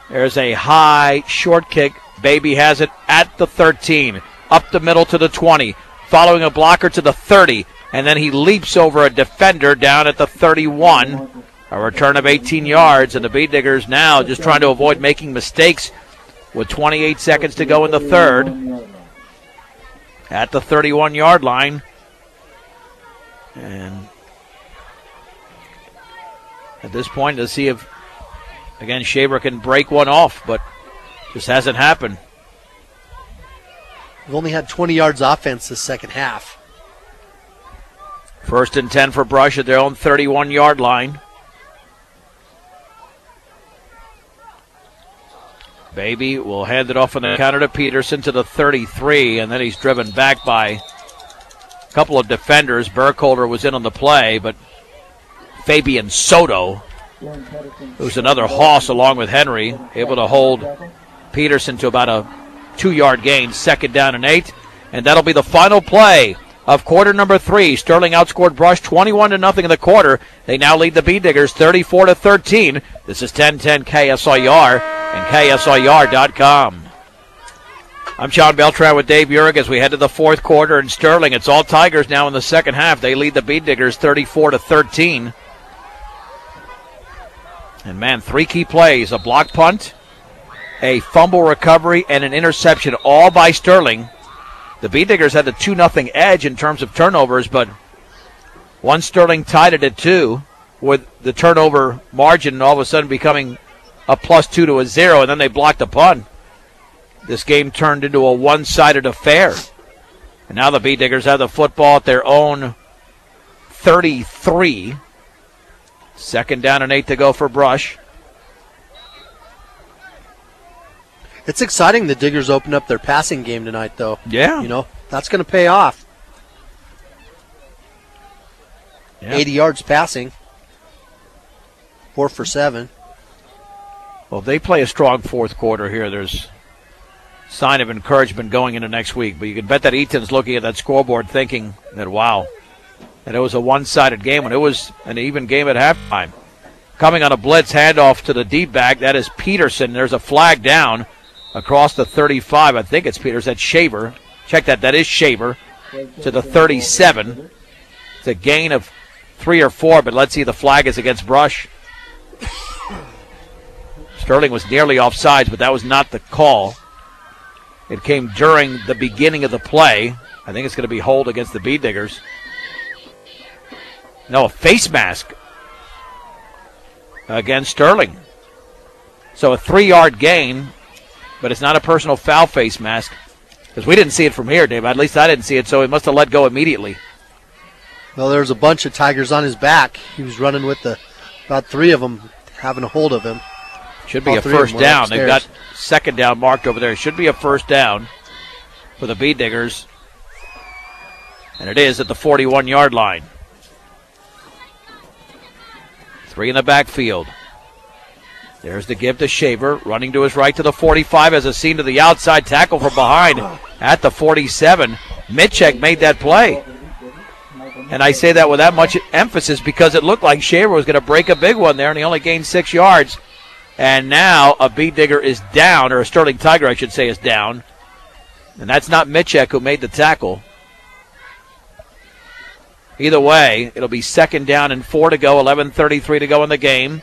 Speaker 1: There's a high short kick. Baby has it at the 13. Up the middle to the 20. Following a blocker to the 30. And then he leaps over a defender down at the 31. A return of 18 yards. And the Bead Diggers now just trying to avoid making mistakes with 28 seconds to go in the third. At the 31-yard line. And at this point, let's see if, again, Shaver can break one off, but just hasn't happened.
Speaker 2: We've only had 20 yards offense this second half.
Speaker 1: 1st and 10 for Brush at their own 31-yard line. Baby will hand it off on the counter to Peterson to the 33, and then he's driven back by a couple of defenders. Burkholder was in on the play, but Fabian Soto, who's another hoss along with Henry, able to hold Peterson to about a 2-yard gain, 2nd down and 8. And that'll be the final play of quarter number 3. Sterling outscored Brush 21-0 in the quarter. They now lead the Bead Diggers 34 to 13. This is 1010 KSIR and KSIR.com. I'm John Beltran with Dave Urich as we head to the fourth quarter in Sterling. It's all Tigers now in the second half. They lead the Bead Diggers 34 to 13. And man, 3 key plays: a block punt, a fumble recovery, and an interception, all by Sterling. The Bead Diggers had the 2-0 edge in terms of turnovers, but once Sterling tied it at 2 with the turnover margin all of a sudden becoming a +2 to a 0, and then they blocked the punt, this game turned into a one-sided affair. And now the Bead Diggers have the football at their own 33. Second down and 8 to go for Brush.
Speaker 2: It's exciting the Diggers open up their passing game tonight, though.
Speaker 1: Yeah.
Speaker 2: You know, that's going to pay off.
Speaker 1: Yeah.
Speaker 2: 80 yards passing. 4 for 7.
Speaker 1: Well, if they play a strong fourth quarter here, there's sign of encouragement going into next week. But you can bet that Eaton's looking at that scoreboard thinking that, wow, that it was a one-sided game, and it was an even game at halftime. Coming on a blitz handoff to the deep back, that is Peterson. There's a flag down across the 35. I think it's Peters. That's Shaver. Check that. That is Shaver to the 37. It's a gain of 3 or 4, but let's see, the flag is against Brush. Sterling was nearly offsides, but that was not the call. It came during the beginning of the play. I think it's going to be hold against the Bee Diggers. No, a face mask against Sterling. So a 3-yard gain, but it's not a personal foul face mask. Because we didn't see it from here, Dave. At least I didn't see it, so he must have let go immediately.
Speaker 2: Well, there was a bunch of Tigers on his back. He was running with about 3 of them having a hold of him.
Speaker 1: Should be a first down. They've got second down marked over there. It should be a first down for the Bee Diggers. And it is at the 41-yard line. 3 in the backfield. There's the give to Shaver, running to his right to the 45 as a seam to the outside, tackle from behind at the 47. Mitchek made that play. And I say that with that much emphasis because it looked like Shaver was going to break a big one there, and he only gained 6 yards. And now a Bee Digger is down, or a Sterling Tiger, I should say, is down. And that's not Mitchek who made the tackle. Either way, it'll be second down and 4 to go, 11:33 to go in the game.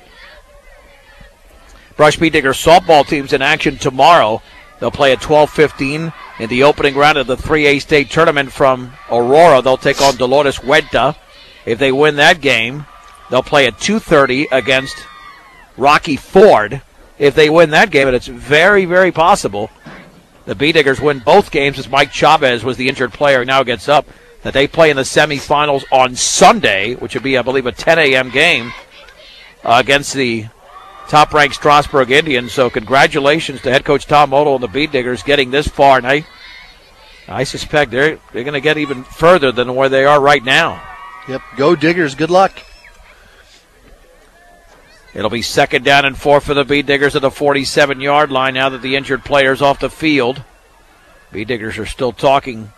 Speaker 1: Brush Bee Digger softball team's in action tomorrow. They'll play at 12:15 in the opening round of the 3A state tournament from Aurora. They'll take on Dolores Huerta. If they win that game, they'll play at 2:30 against Rocky Ford. If they win that game, and it's very, very possible the Bee Diggers win both games, as Mike Chavez was the injured player, now gets up, that they play in the semifinals on Sunday, which would be, I believe, a 10 a.m. game against the top-ranked Strasburg Indians. So congratulations to head coach Tom Odell and the Bee Diggers getting this far. And I suspect they're going to get even further than where they are right now.
Speaker 2: Yep, go Diggers. Good luck.
Speaker 1: It'll be second down and 4 for the Bee Diggers at the 47-yard line now that the injured player's off the field. Bee Diggers are still talking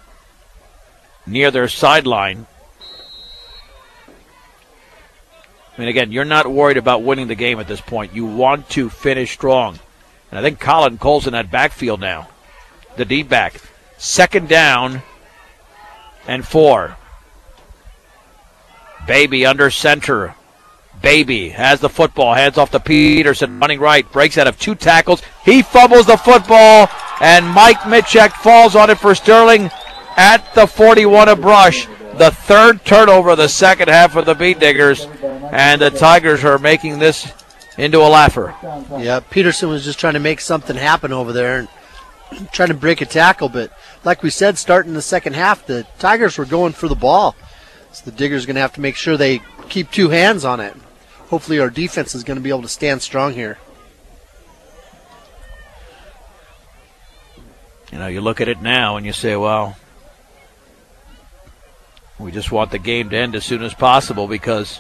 Speaker 1: near their sideline. I mean, again, you're not worried about winning the game at this point. You want to finish strong. And I think Colin Cole's in that backfield now, the deep back. Second down and 4. Baby under center. Baby has the football, hands off to Peterson, running right, breaks out of 2 tackles. He fumbles the football, and Mike Mitchek falls on it for Sterling at the 41 of Brush. The 3rd turnover of the second half for the Bee Diggers, and the Tigers are making this into a laugher.
Speaker 2: Yeah, Peterson was just trying to make something happen over there and trying to break a tackle, but like we said, starting the second half, the Tigers were going for the ball. So the Diggers are going to have to make sure they keep 2 hands on it. Hopefully our defense is going to be able to stand strong here.
Speaker 1: You know, you look at it now and you say, well, we just want the game to end as soon as possible because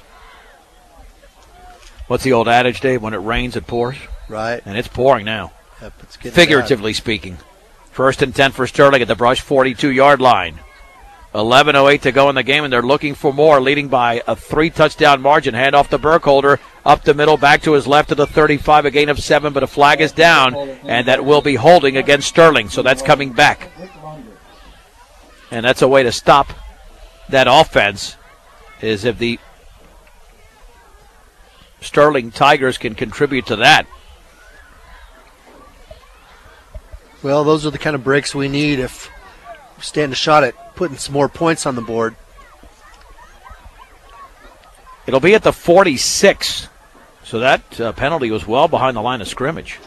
Speaker 1: what's the old adage, Dave? When it rains, it pours.
Speaker 2: Right.
Speaker 1: And it's pouring now.
Speaker 2: Yep, it's getting
Speaker 1: figuratively
Speaker 2: bad.
Speaker 1: Speaking. First and 10 for Sterling at the Brush 42-yard line. 11:08 to go in the game, and they're looking for more, leading by a 3-touchdown margin. Hand off to Burkholder, up the middle, back to his left to the 35, a gain of 7, but a flag is down, and that will be holding against Sterling, so that's coming back. And that's a way to stop that offense, is if the Sterling Tigers can contribute to that.
Speaker 2: Well, those are the kind of breaks we need if we stand a shot at putting some more points on the board.
Speaker 1: It'll be at the 46. So that penalty was well behind the line of scrimmage.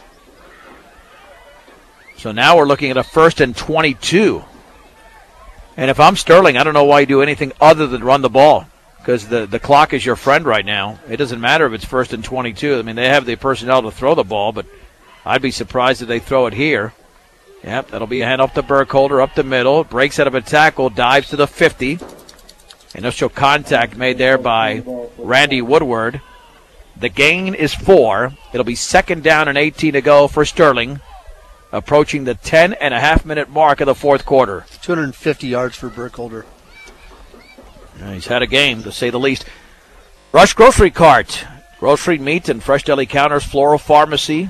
Speaker 1: So now we're looking at a 1st and 22. And if I'm Sterling, I don't know why you do anything other than run the ball. because the clock is your friend right now. It doesn't matter if it's 1st and 22. I mean, they have the personnel to throw the ball, but I'd be surprised if they throw it here. Yep, that'll be a hand off to Burkholder, up the middle. Breaks out of a tackle, dives to the 50. Initial contact made there by Randy Woodward. The gain is 4. It'll be 2nd down and 18 to go for Sterling, approaching the 10.5-minute mark of the fourth quarter.
Speaker 2: 250 yards for Burkholder.
Speaker 1: He's had a game, to say the least. Brush Grocery Cart. Grocery meat and fresh deli counters, Floral Pharmacy,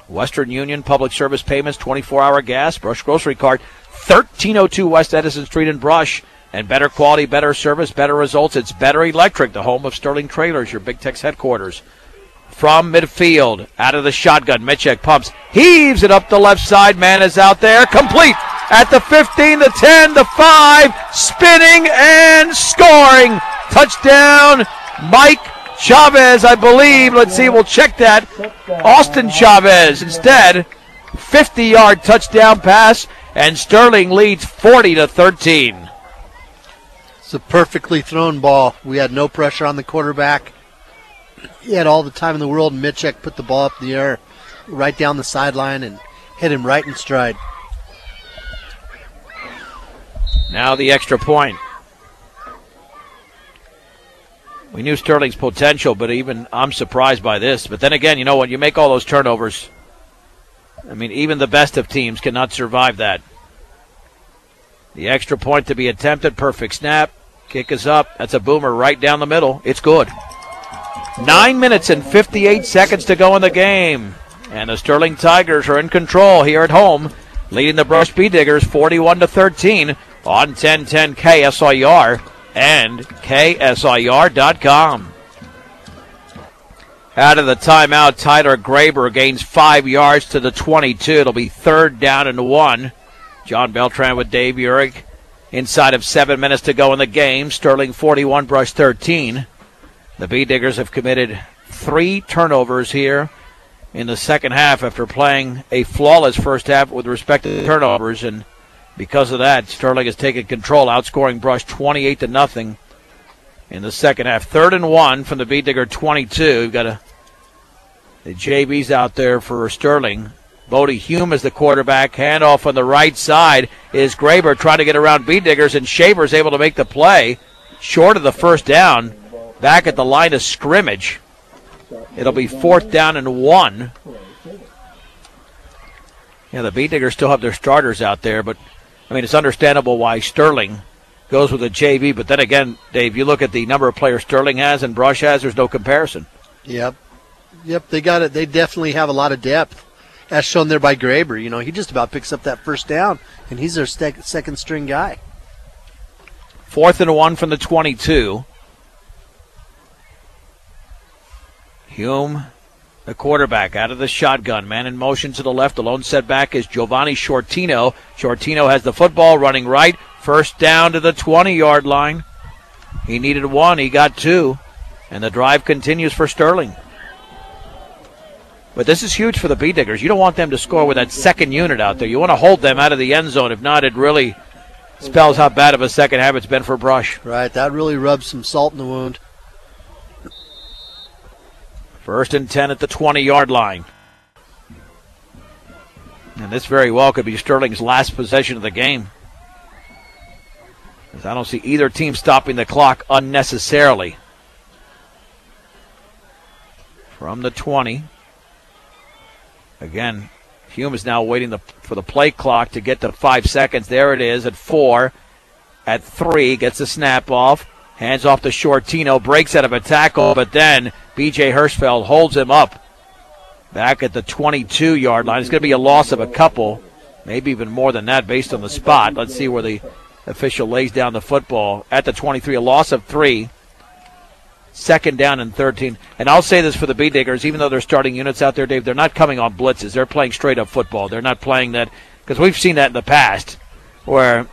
Speaker 1: Western Union, Public Service Payments, 24-hour gas. Brush Grocery Cart, 1302 West Edison Street in Brush. And better quality, better service, better results. It's Better Electric, the home of Sterling Trailers, your Big Tex headquarters. From midfield, out of the shotgun, Mitchek pumps, heaves it up the left side. Man is out there, complete at the 15, the 10, the 5, spinning and scoring. Touchdown, Mike Chavez, I believe. Let's see, we'll check that. Austin Chavez instead. 50-yard touchdown pass, and Sterling leads 40-13.
Speaker 2: It's a perfectly thrown ball. We had no pressure on the quarterback. He had all the time in the world, and Mitchek put the ball up in the air right down the sideline and hit him right in stride.
Speaker 1: Now the extra point. We knew Sterling's potential, but even I'm surprised by this. But then again, you know, when you make all those turnovers, I mean, even the best of teams cannot survive that. The extra point to be attempted, perfect snap. Kick is up. That's a boomer right down the middle. It's good. 9 minutes and 58 seconds to go in the game. And the Sterling Tigers are in control here at home, leading the Brush Bee Diggers 41-13 on 1010 KSIR and KSIR.com. Out of the timeout, Tyler Graber gains 5 yards to the 22. It'll be 3rd down and 1. John Beltran with Dave Urich. Inside of 7 minutes to go in the game. Sterling 41, Brush 13. The Bee Diggers have committed 3 turnovers here in the second half after playing a flawless first half with respect to turnovers. And because of that, Sterling has taken control, outscoring Brush 28-0 in the second half. 3rd and 1 from the Bee Digger 22. We've got the JBs out there for Sterling. Bodie Hume is the quarterback. Handoff on the right side is Graber trying to get around Bee Diggers, and Shaver's able to make the play short of the first down. Back at the line of scrimmage. It'll be 4th down and 1. Yeah, the Bee Diggers still have their starters out there, but I mean, it's understandable why Sterling goes with a JV. But then again, Dave, you look at the number of players Sterling has and Brush has, there's no comparison.
Speaker 2: Yep, they got it. They definitely have a lot of depth, as shown there by Graber. You know, he just about picks up that first down, and he's their second string guy.
Speaker 1: 4th and 1 from the 22. Hume, the quarterback, out of the shotgun. Man in motion to the left. The lone setback is Giovanni Shortino. Shortino has the football, running right. 1st down to the 20-yard line. He needed 1. He got 2. And the drive continues for Sterling. But this is huge for the Bee Diggers. You don't want them to score with that second unit out there. You want to hold them out of the end zone. If not, it really spells how bad of a second half it's been for Brush.
Speaker 2: Right, that really rubs some salt in the wound.
Speaker 1: 1st and 10 at the 20-yard line. And this very well could be Sterling's last possession of the game. I don't see either team stopping the clock unnecessarily. From the 20. Again, Hume is now waiting for the play clock to get to 5 seconds. There it is at 4. At 3, gets the snap off. Hands off to Shortino, breaks out of a tackle, but then B.J. Hirschfeld holds him up back at the 22-yard line. It's going to be a loss of a couple, maybe even more than that based on the spot. Let's see where the official lays down the football. At the 23, a loss of 3. 2nd down and 13. And I'll say this for the Bee Diggers, even though they're starting units out there, Dave, they're not coming on blitzes. They're playing straight-up football. They're not playing that, because we've seen that in the past, where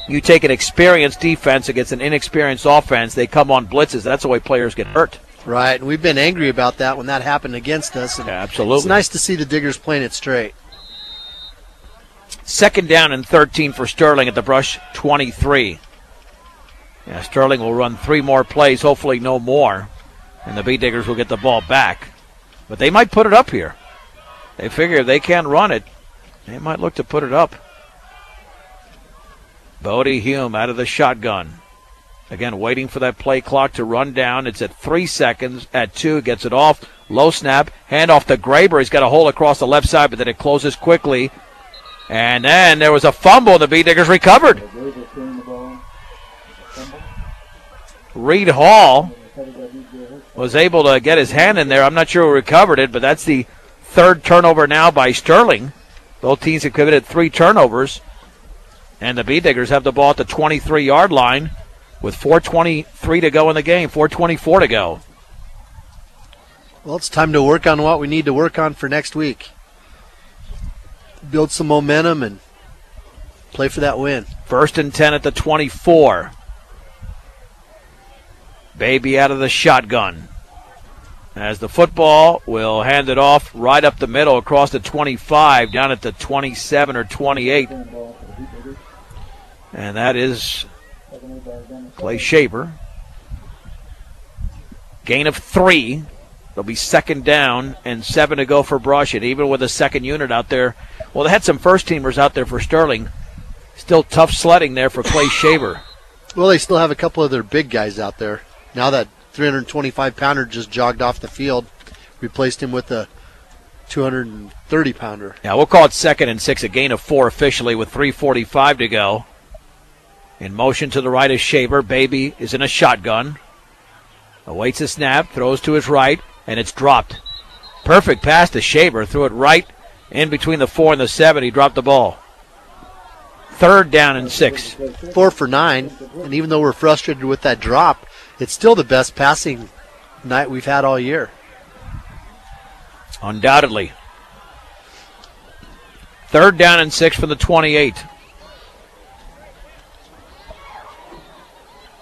Speaker 1: you take an experienced defense against an inexperienced offense, they come on blitzes. That's the way players get hurt.
Speaker 2: Right, and we've been angry about that when that happened against us. And
Speaker 1: yeah, absolutely.
Speaker 2: It's nice to see the Diggers playing it straight.
Speaker 1: 2nd down and 13 for Sterling at the Brush 23. Yeah, Sterling will run 3 more plays, hopefully no more, and the Bee Diggers will get the ball back. But they might put it up here. They figure if they can't run it, they might look to put it up. Bodie Hume out of the shotgun. Again, waiting for that play clock to run down. It's at 3 seconds. At 2, gets it off. Low snap. Hand off to Graber. He's got a hole across the left side, but then it closes quickly. And then there was a fumble. The Bee Diggers recovered. Reed Hall was able to get his hand in there. I'm not sure who recovered it, but that's the 3rd turnover now by Sterling. Both teams have committed 3 turnovers. And the Bee Diggers have the ball at the 23-yard line with 4:23 to go in the game, 4:24 to go.
Speaker 2: Well, it's time to work on what we need to work on for next week. Build some momentum and play for that win.
Speaker 1: 1st and 10 at the 24. Baby out of the shotgun. As the football will hand it off right up the middle across the 25, down at the 27 or 28. And that is Clay Shaver. Gain of 3. It'll be 2nd down and 7 to go for Brush. And even with a second unit out there, well, they had some first-teamers out there for Sterling. Still tough sledding there for Clay Shaver.
Speaker 2: Well, they still have a couple of their big guys out there. Now that 325-pounder just jogged off the field, replaced him with a 230-pounder.
Speaker 1: Yeah, we'll call it 2nd and 6, a gain of 4 officially with 3:45 to go. In motion to the right is Shaver. Baby is in a shotgun. Awaits a snap, throws to his right, and it's dropped. Perfect pass to Shaver. Threw it right in between the 4 and the 7. He dropped the ball. 3rd down and 6.
Speaker 2: 4 for 9, and even though we're frustrated with that drop, it's still the best passing night we've had all year.
Speaker 1: Undoubtedly. 3rd down and 6 from the 28.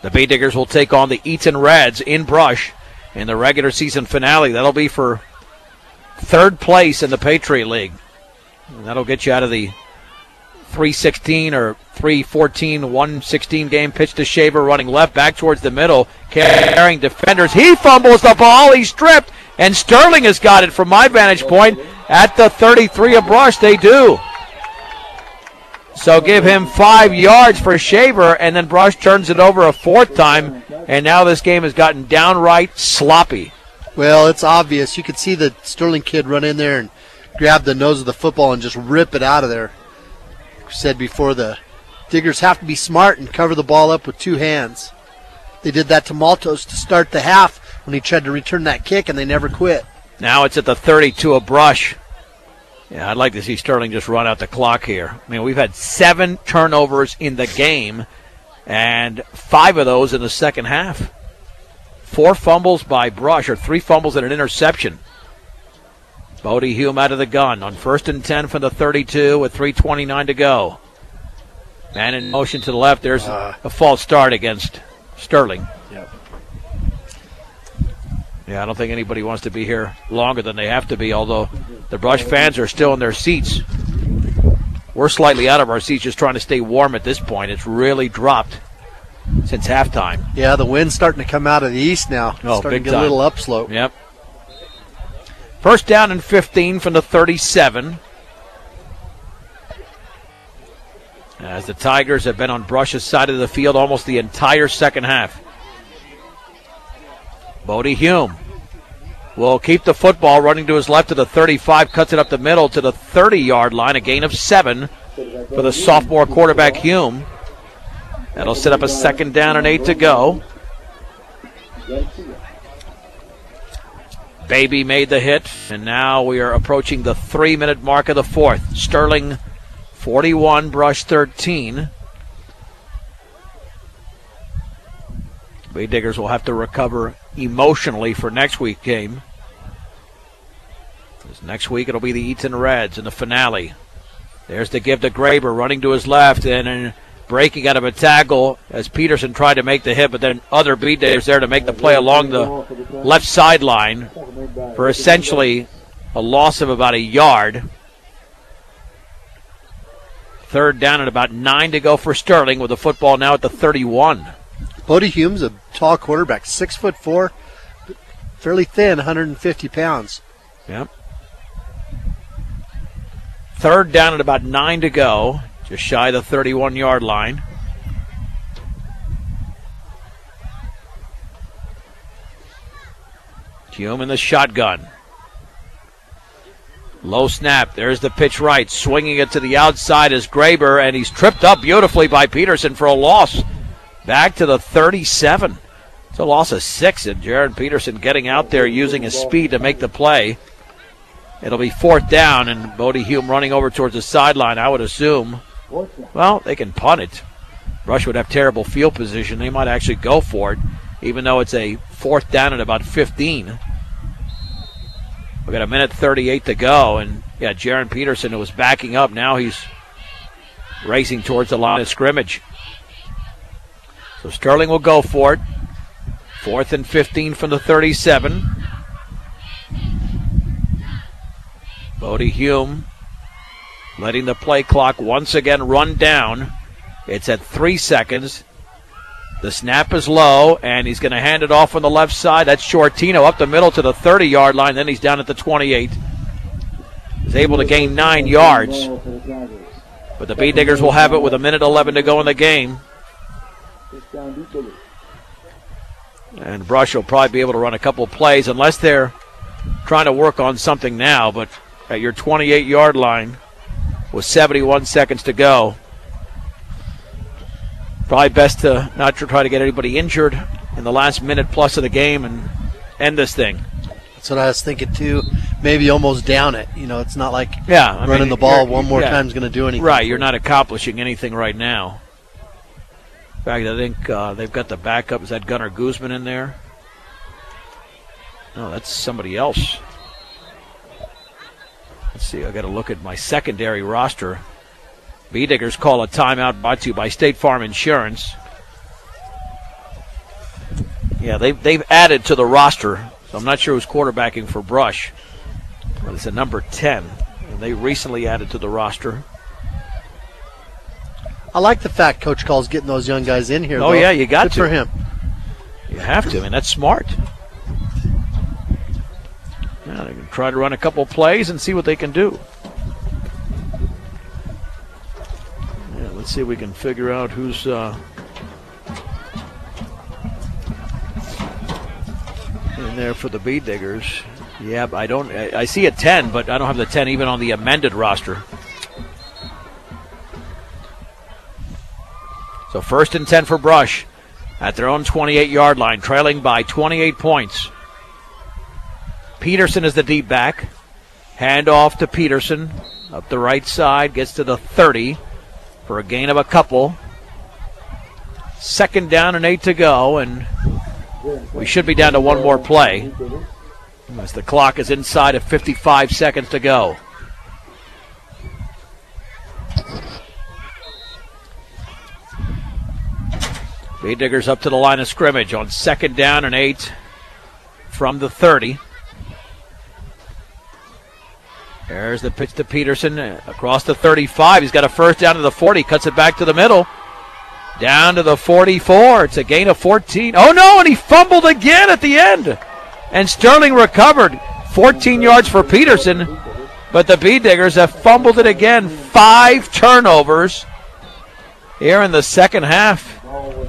Speaker 1: The Bee Diggers will take on the Eaton Reds in Brush in the regular season finale. That'll be for 3rd place in the Patriot League. And that'll get you out of the 3-16 or 3-14, 1-16 game. Pitch to Shaver, running left back towards the middle, carrying defenders. He fumbles the ball. He's stripped, and Sterling has got it from my vantage point at the 33 of Brush. They do. So give him 5 yards for Shaver, and then Brush turns it over a 4th time, and now this game has gotten downright sloppy.
Speaker 2: Well, it's obvious. You could see the Sterling kid run in there and grab the nose of the football and just rip it out of there. I said before, the Diggers have to be smart and cover the ball up with 2 hands. They did that to Maltos to start the half when he tried to return that kick, and they never quit.
Speaker 1: Now it's at the 32 of Brush. Yeah, I'd like to see Sterling just run out the clock here. I mean, we've had 7 turnovers in the game, and 5 of those in the second half. 4 fumbles by Brush, or 3 fumbles and an interception. Bodie Hume out of the gun on 1st and 10 from the 32 with 3:29 to go. Man in motion to the left. There's a false start against Sterling.
Speaker 2: Yep.
Speaker 1: Yeah, I don't think anybody wants to be here longer than they have to be, although the Brush fans are still in their seats. We're slightly out of our seats just trying to stay warm at this point. It's really dropped since halftime.
Speaker 2: Yeah, the wind's starting to come out of the east now.
Speaker 1: Oh,
Speaker 2: starting
Speaker 1: big
Speaker 2: to get
Speaker 1: time.
Speaker 2: a little upslope.
Speaker 1: Yep. 1st down and 15 from the 37. As the Tigers have been on Brush's side of the field almost the entire second half. Bodie Hume will keep the football, running to his left to the 35, cuts it up the middle to the 30-yard line, a gain of 7 for the sophomore quarterback Hume. That'll set up a 2nd down and 8 to go. Baby made the hit, and now we are approaching the 3-minute mark of the 4th. Sterling 41, Brush 13. Bee Diggers will have to recover emotionally for next week's game. Because next week it'll be the Eaton Reds in the finale. There's the give to Graber, running to his left and breaking out of a tackle as Peterson tried to make the hit, but then other Bee Diggers there to make the play along the left sideline for essentially a loss of about a yard. 3rd down and about 9 to go for Sterling with the football now at the 31.
Speaker 2: Bodie Hume's a tall quarterback, 6'4", fairly thin, 150 pounds.
Speaker 1: Yep. Third down at about 9 to go, just shy of the 31-yard line. Hume in the shotgun. Low snap. There's the pitch right. Swinging it to the outside is Graber, and he's tripped up beautifully by Peterson for a loss. Back to the 37. It's a loss of 6, and Jaron Peterson getting out there using his speed to make the play. It'll be fourth down, and Bodie Hume running over towards the sideline, I would assume. Well, they can punt it. Brush would have terrible field position. They might actually go for it, even though it's a fourth down at about 15. We've got a minute 38 to go, and yeah, Jaron Peterson, who was backing up, now he's racing towards the line of scrimmage. So Sterling will go for it. 4th and 15 from the 37. Bodie Hume letting the play clock once again run down. It's at 3 seconds. The snap is low, and he's going to hand it off on the left side. That's Shortino up the middle to the 30-yard line. Then he's down at the 28. He's able to gain 9 yards. But the Bee Diggers will have it with a minute 11 to go in the game. And Brush will probably be able to run a couple of plays unless they're trying to work on something now. But at your 28-yard line with 71 seconds to go, probably best to not try to get anybody injured in the last minute plus of the game and end this thing.
Speaker 2: That's what I was thinking too. Maybe almost down it. You know, it's not like
Speaker 1: running
Speaker 2: the ball one more time is going to do anything.
Speaker 1: Right, you're not accomplishing anything right now. In fact, I think they've got the backup. Is that Gunnar Guzman in there? No, that's somebody else. Let's see, I got to look at my secondary roster. Bee Diggers call a timeout, brought to you by State Farm Insurance. Yeah, they've added to the roster, so I'm not sure who's quarterbacking for Brush. But it's a number 10, and they recently added to the roster.
Speaker 2: I like the fact Coach Call's getting those young guys in here.
Speaker 1: Oh, yeah, you got
Speaker 2: Good
Speaker 1: to.
Speaker 2: for him.
Speaker 1: You have to. I mean, that's smart. Now they can try to run a couple plays and see what they can do. Yeah, let's see if we can figure out who's in there for the Bee Diggers. Yeah, I see a 10, but I don't have the 10 even on the amended roster. So 1st and 10 for Brush at their own 28-yard line, trailing by 28 points. Peterson is the deep back. Hand off to Peterson up the right side, gets to the 30 for a gain of a couple. 2nd down and 8 to go, and we should be down to one more play as the clock is inside of 55 seconds to go. Bee Diggers up to the line of scrimmage on 2nd down and 8 from the 30. There's the pitch to Peterson across the 35. He's got a 1st down to the 40. Cuts it back to the middle. Down to the 44. It's a gain of 14. Oh, no, and he fumbled again at the end. And Sterling recovered. 14 yards for Peterson. But the Bee Diggers have fumbled it again. 5 turnovers here in the second half.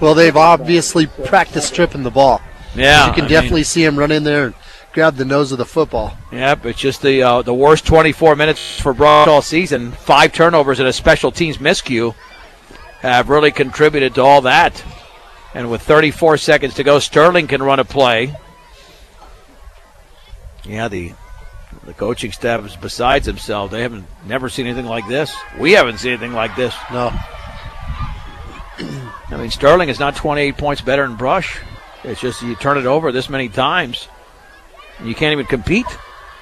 Speaker 2: Well, they've obviously practiced stripping the ball.
Speaker 1: Yeah.
Speaker 2: You can definitely see him run in there and grab the nose of the football.
Speaker 1: Yep, it's just the worst 24 minutes for Brush all season. 5 turnovers and a special teams miscue have really contributed to all that. And with 34 seconds to go, Sterling can run a play. Yeah, the coaching staff is besides themselves. They haven't never seen anything like this. We haven't seen anything like this.
Speaker 2: No.
Speaker 1: I mean, Sterling is not 28 points better than Brush. It's just you turn it over this many times, and you can't even compete.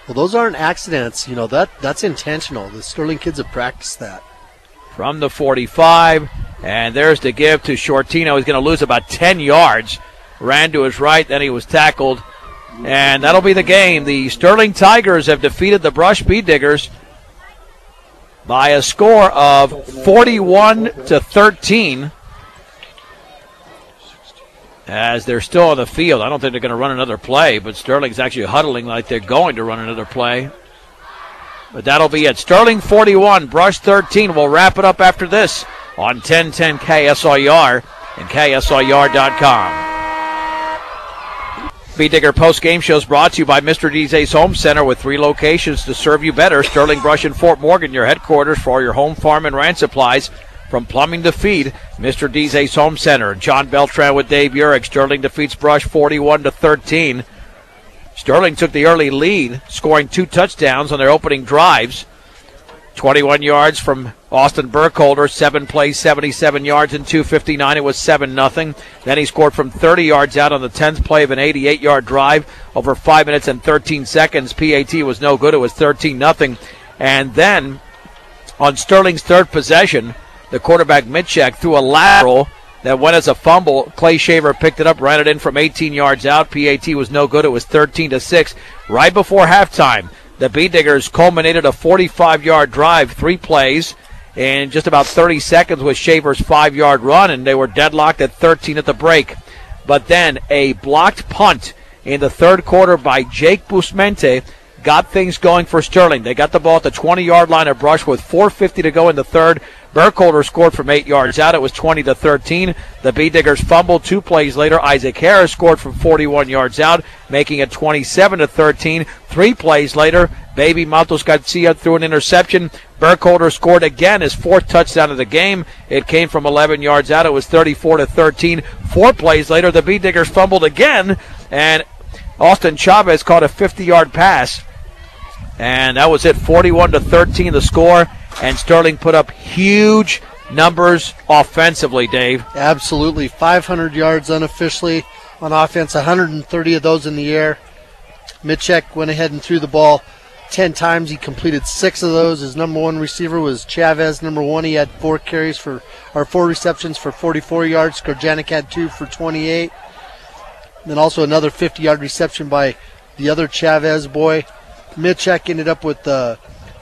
Speaker 2: Well, those aren't accidents. You know, that's intentional. The Sterling kids have practiced that.
Speaker 1: From the 45, and there's the give to Shortino. He's going to lose about 10 yards. Ran to his right, then he was tackled, and that'll be the game. The Sterling Tigers have defeated the Brush Bee Diggers by a score of 41-13. as they're still on the field. I don't think they're going to run another play, but Sterling's actually huddling like they're going to run another play. But that'll be it. Sterling 41, Brush 13. We'll wrap it up after this on 1010 KSIR and KSIR.com. Bee Digger post-game show is brought to you by Mr. D's Ace Home Center with 3 locations to serve you better. Sterling, Brush, and Fort Morgan, your headquarters for all your home, farm, and ranch supplies. From plumbing to feed, Mr. D's Ace Home Center. John Beltran with Dave Urich. Sterling defeats Brush 41-13. Sterling took the early lead, scoring 2 touchdowns on their opening drives. 21 yards from Austin Burkholder, 7 plays, 77 yards, and 2:59. It was 7-0. Then he scored from 30 yards out on the 10th play of an 88-yard drive over 5 minutes and 13 seconds. PAT was no good. It was 13-0. And then on Sterling's third possession, the quarterback Mitchek threw a lateral that went as a fumble. Clay Shaver picked it up, ran it in from 18 yards out. PAT was no good. It was 13-6. Right before halftime, the Bee Diggers culminated a 45-yard drive, 3 plays, in just about 30 seconds with Shaver's 5-yard run, and they were deadlocked at 13 at the break. But then a blocked punt in the third quarter by Jake Busmente got things going for Sterling. They got the ball at the 20-yard line of Brush with 4:50 to go in the third. Burkholder scored from 8 yards out. It was 20-13. The Bee Diggers fumbled. 2 plays later, Isaac Harris scored from 41 yards out, making it 27-13. 3 plays later, Baby Matos Garcia threw an interception. Burkholder scored again his 4th touchdown of the game. It came from 11 yards out. It was 34-13. 4 plays later, the Bee Diggers fumbled again, and Austin Chavez caught a 50-yard pass. And that was it, 41-13 the score. And Sterling put up huge numbers offensively, Dave.
Speaker 2: Absolutely. 500 yards unofficially on offense, 130 of those in the air. Mitchek went ahead and threw the ball 10 times. He completed 6 of those. His number 1 receiver was Chavez, number 1. He had 4 receptions for 44 yards. Korjanik had 2 for 28. And then also another 50-yard reception by the other Chavez boy. Mitchek ended up with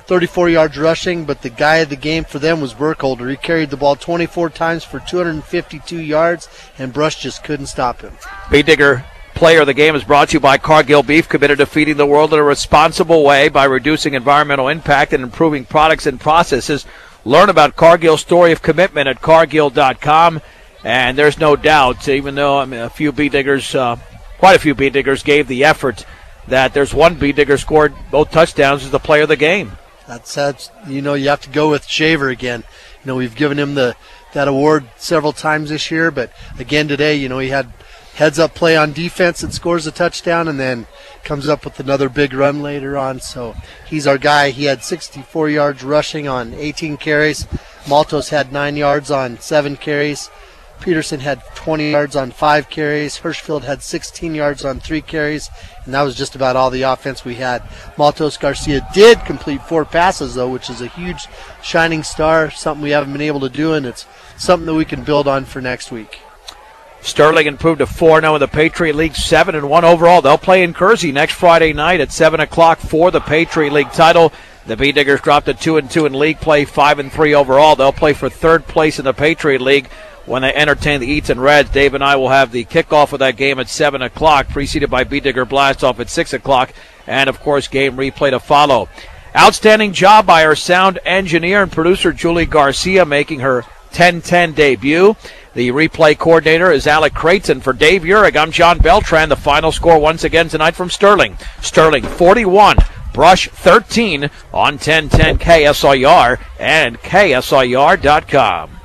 Speaker 2: 34 yards rushing, but the guy of the game for them was Burkholder. He carried the ball 24 times for 252 yards, and Brush just couldn't stop him.
Speaker 1: Bee Digger Player of the Game is brought to you by Cargill Beef, committed to feeding the world in a responsible way by reducing environmental impact and improving products and processes. Learn about Cargill's story of commitment at Cargill.com, and there's no doubt, even though quite a few Bee Diggers gave the effort, that there's one Bee Digger scored both touchdowns as the player of the game.
Speaker 2: That's you have to go with Shaver again. We've given him that award several times this year, but again today, he had heads-up play on defense that scores a touchdown and then comes up with another big run later on. So he's our guy. He had 64 yards rushing on 18 carries. Maltos had 9 yards on 7 carries. Peterson had 20 yards on 5 carries. Hirschfield had 16 yards on 3 carries. And that was just about all the offense we had. Maltos Garcia did complete 4 passes, though, which is a huge shining star, something we haven't been able to do, and it's something that we can build on for next week.
Speaker 1: Sterling improved to 4-0 in the Patriot League, 7-1 overall. They'll play in Kersey next Friday night at 7 o'clock for the Patriot League title. The Bee Diggers dropped to 2-2 in league play, 5-3 overall. They'll play for 3rd place in the Patriot League when they entertain the Eaton Reds. Dave and I will have the kickoff of that game at 7 o'clock, preceded by Bee Digger Blastoff at 6 o'clock, and, of course, game replay to follow. Outstanding job by our sound engineer and producer, Julie Garcia, making her 10-10 debut. The replay coordinator is Alec Creighton. For Dave Urich, I'm John Beltran. The final score once again tonight from Sterling. Sterling 41, Brush 13 on 1010 KSIR and KSIR.com.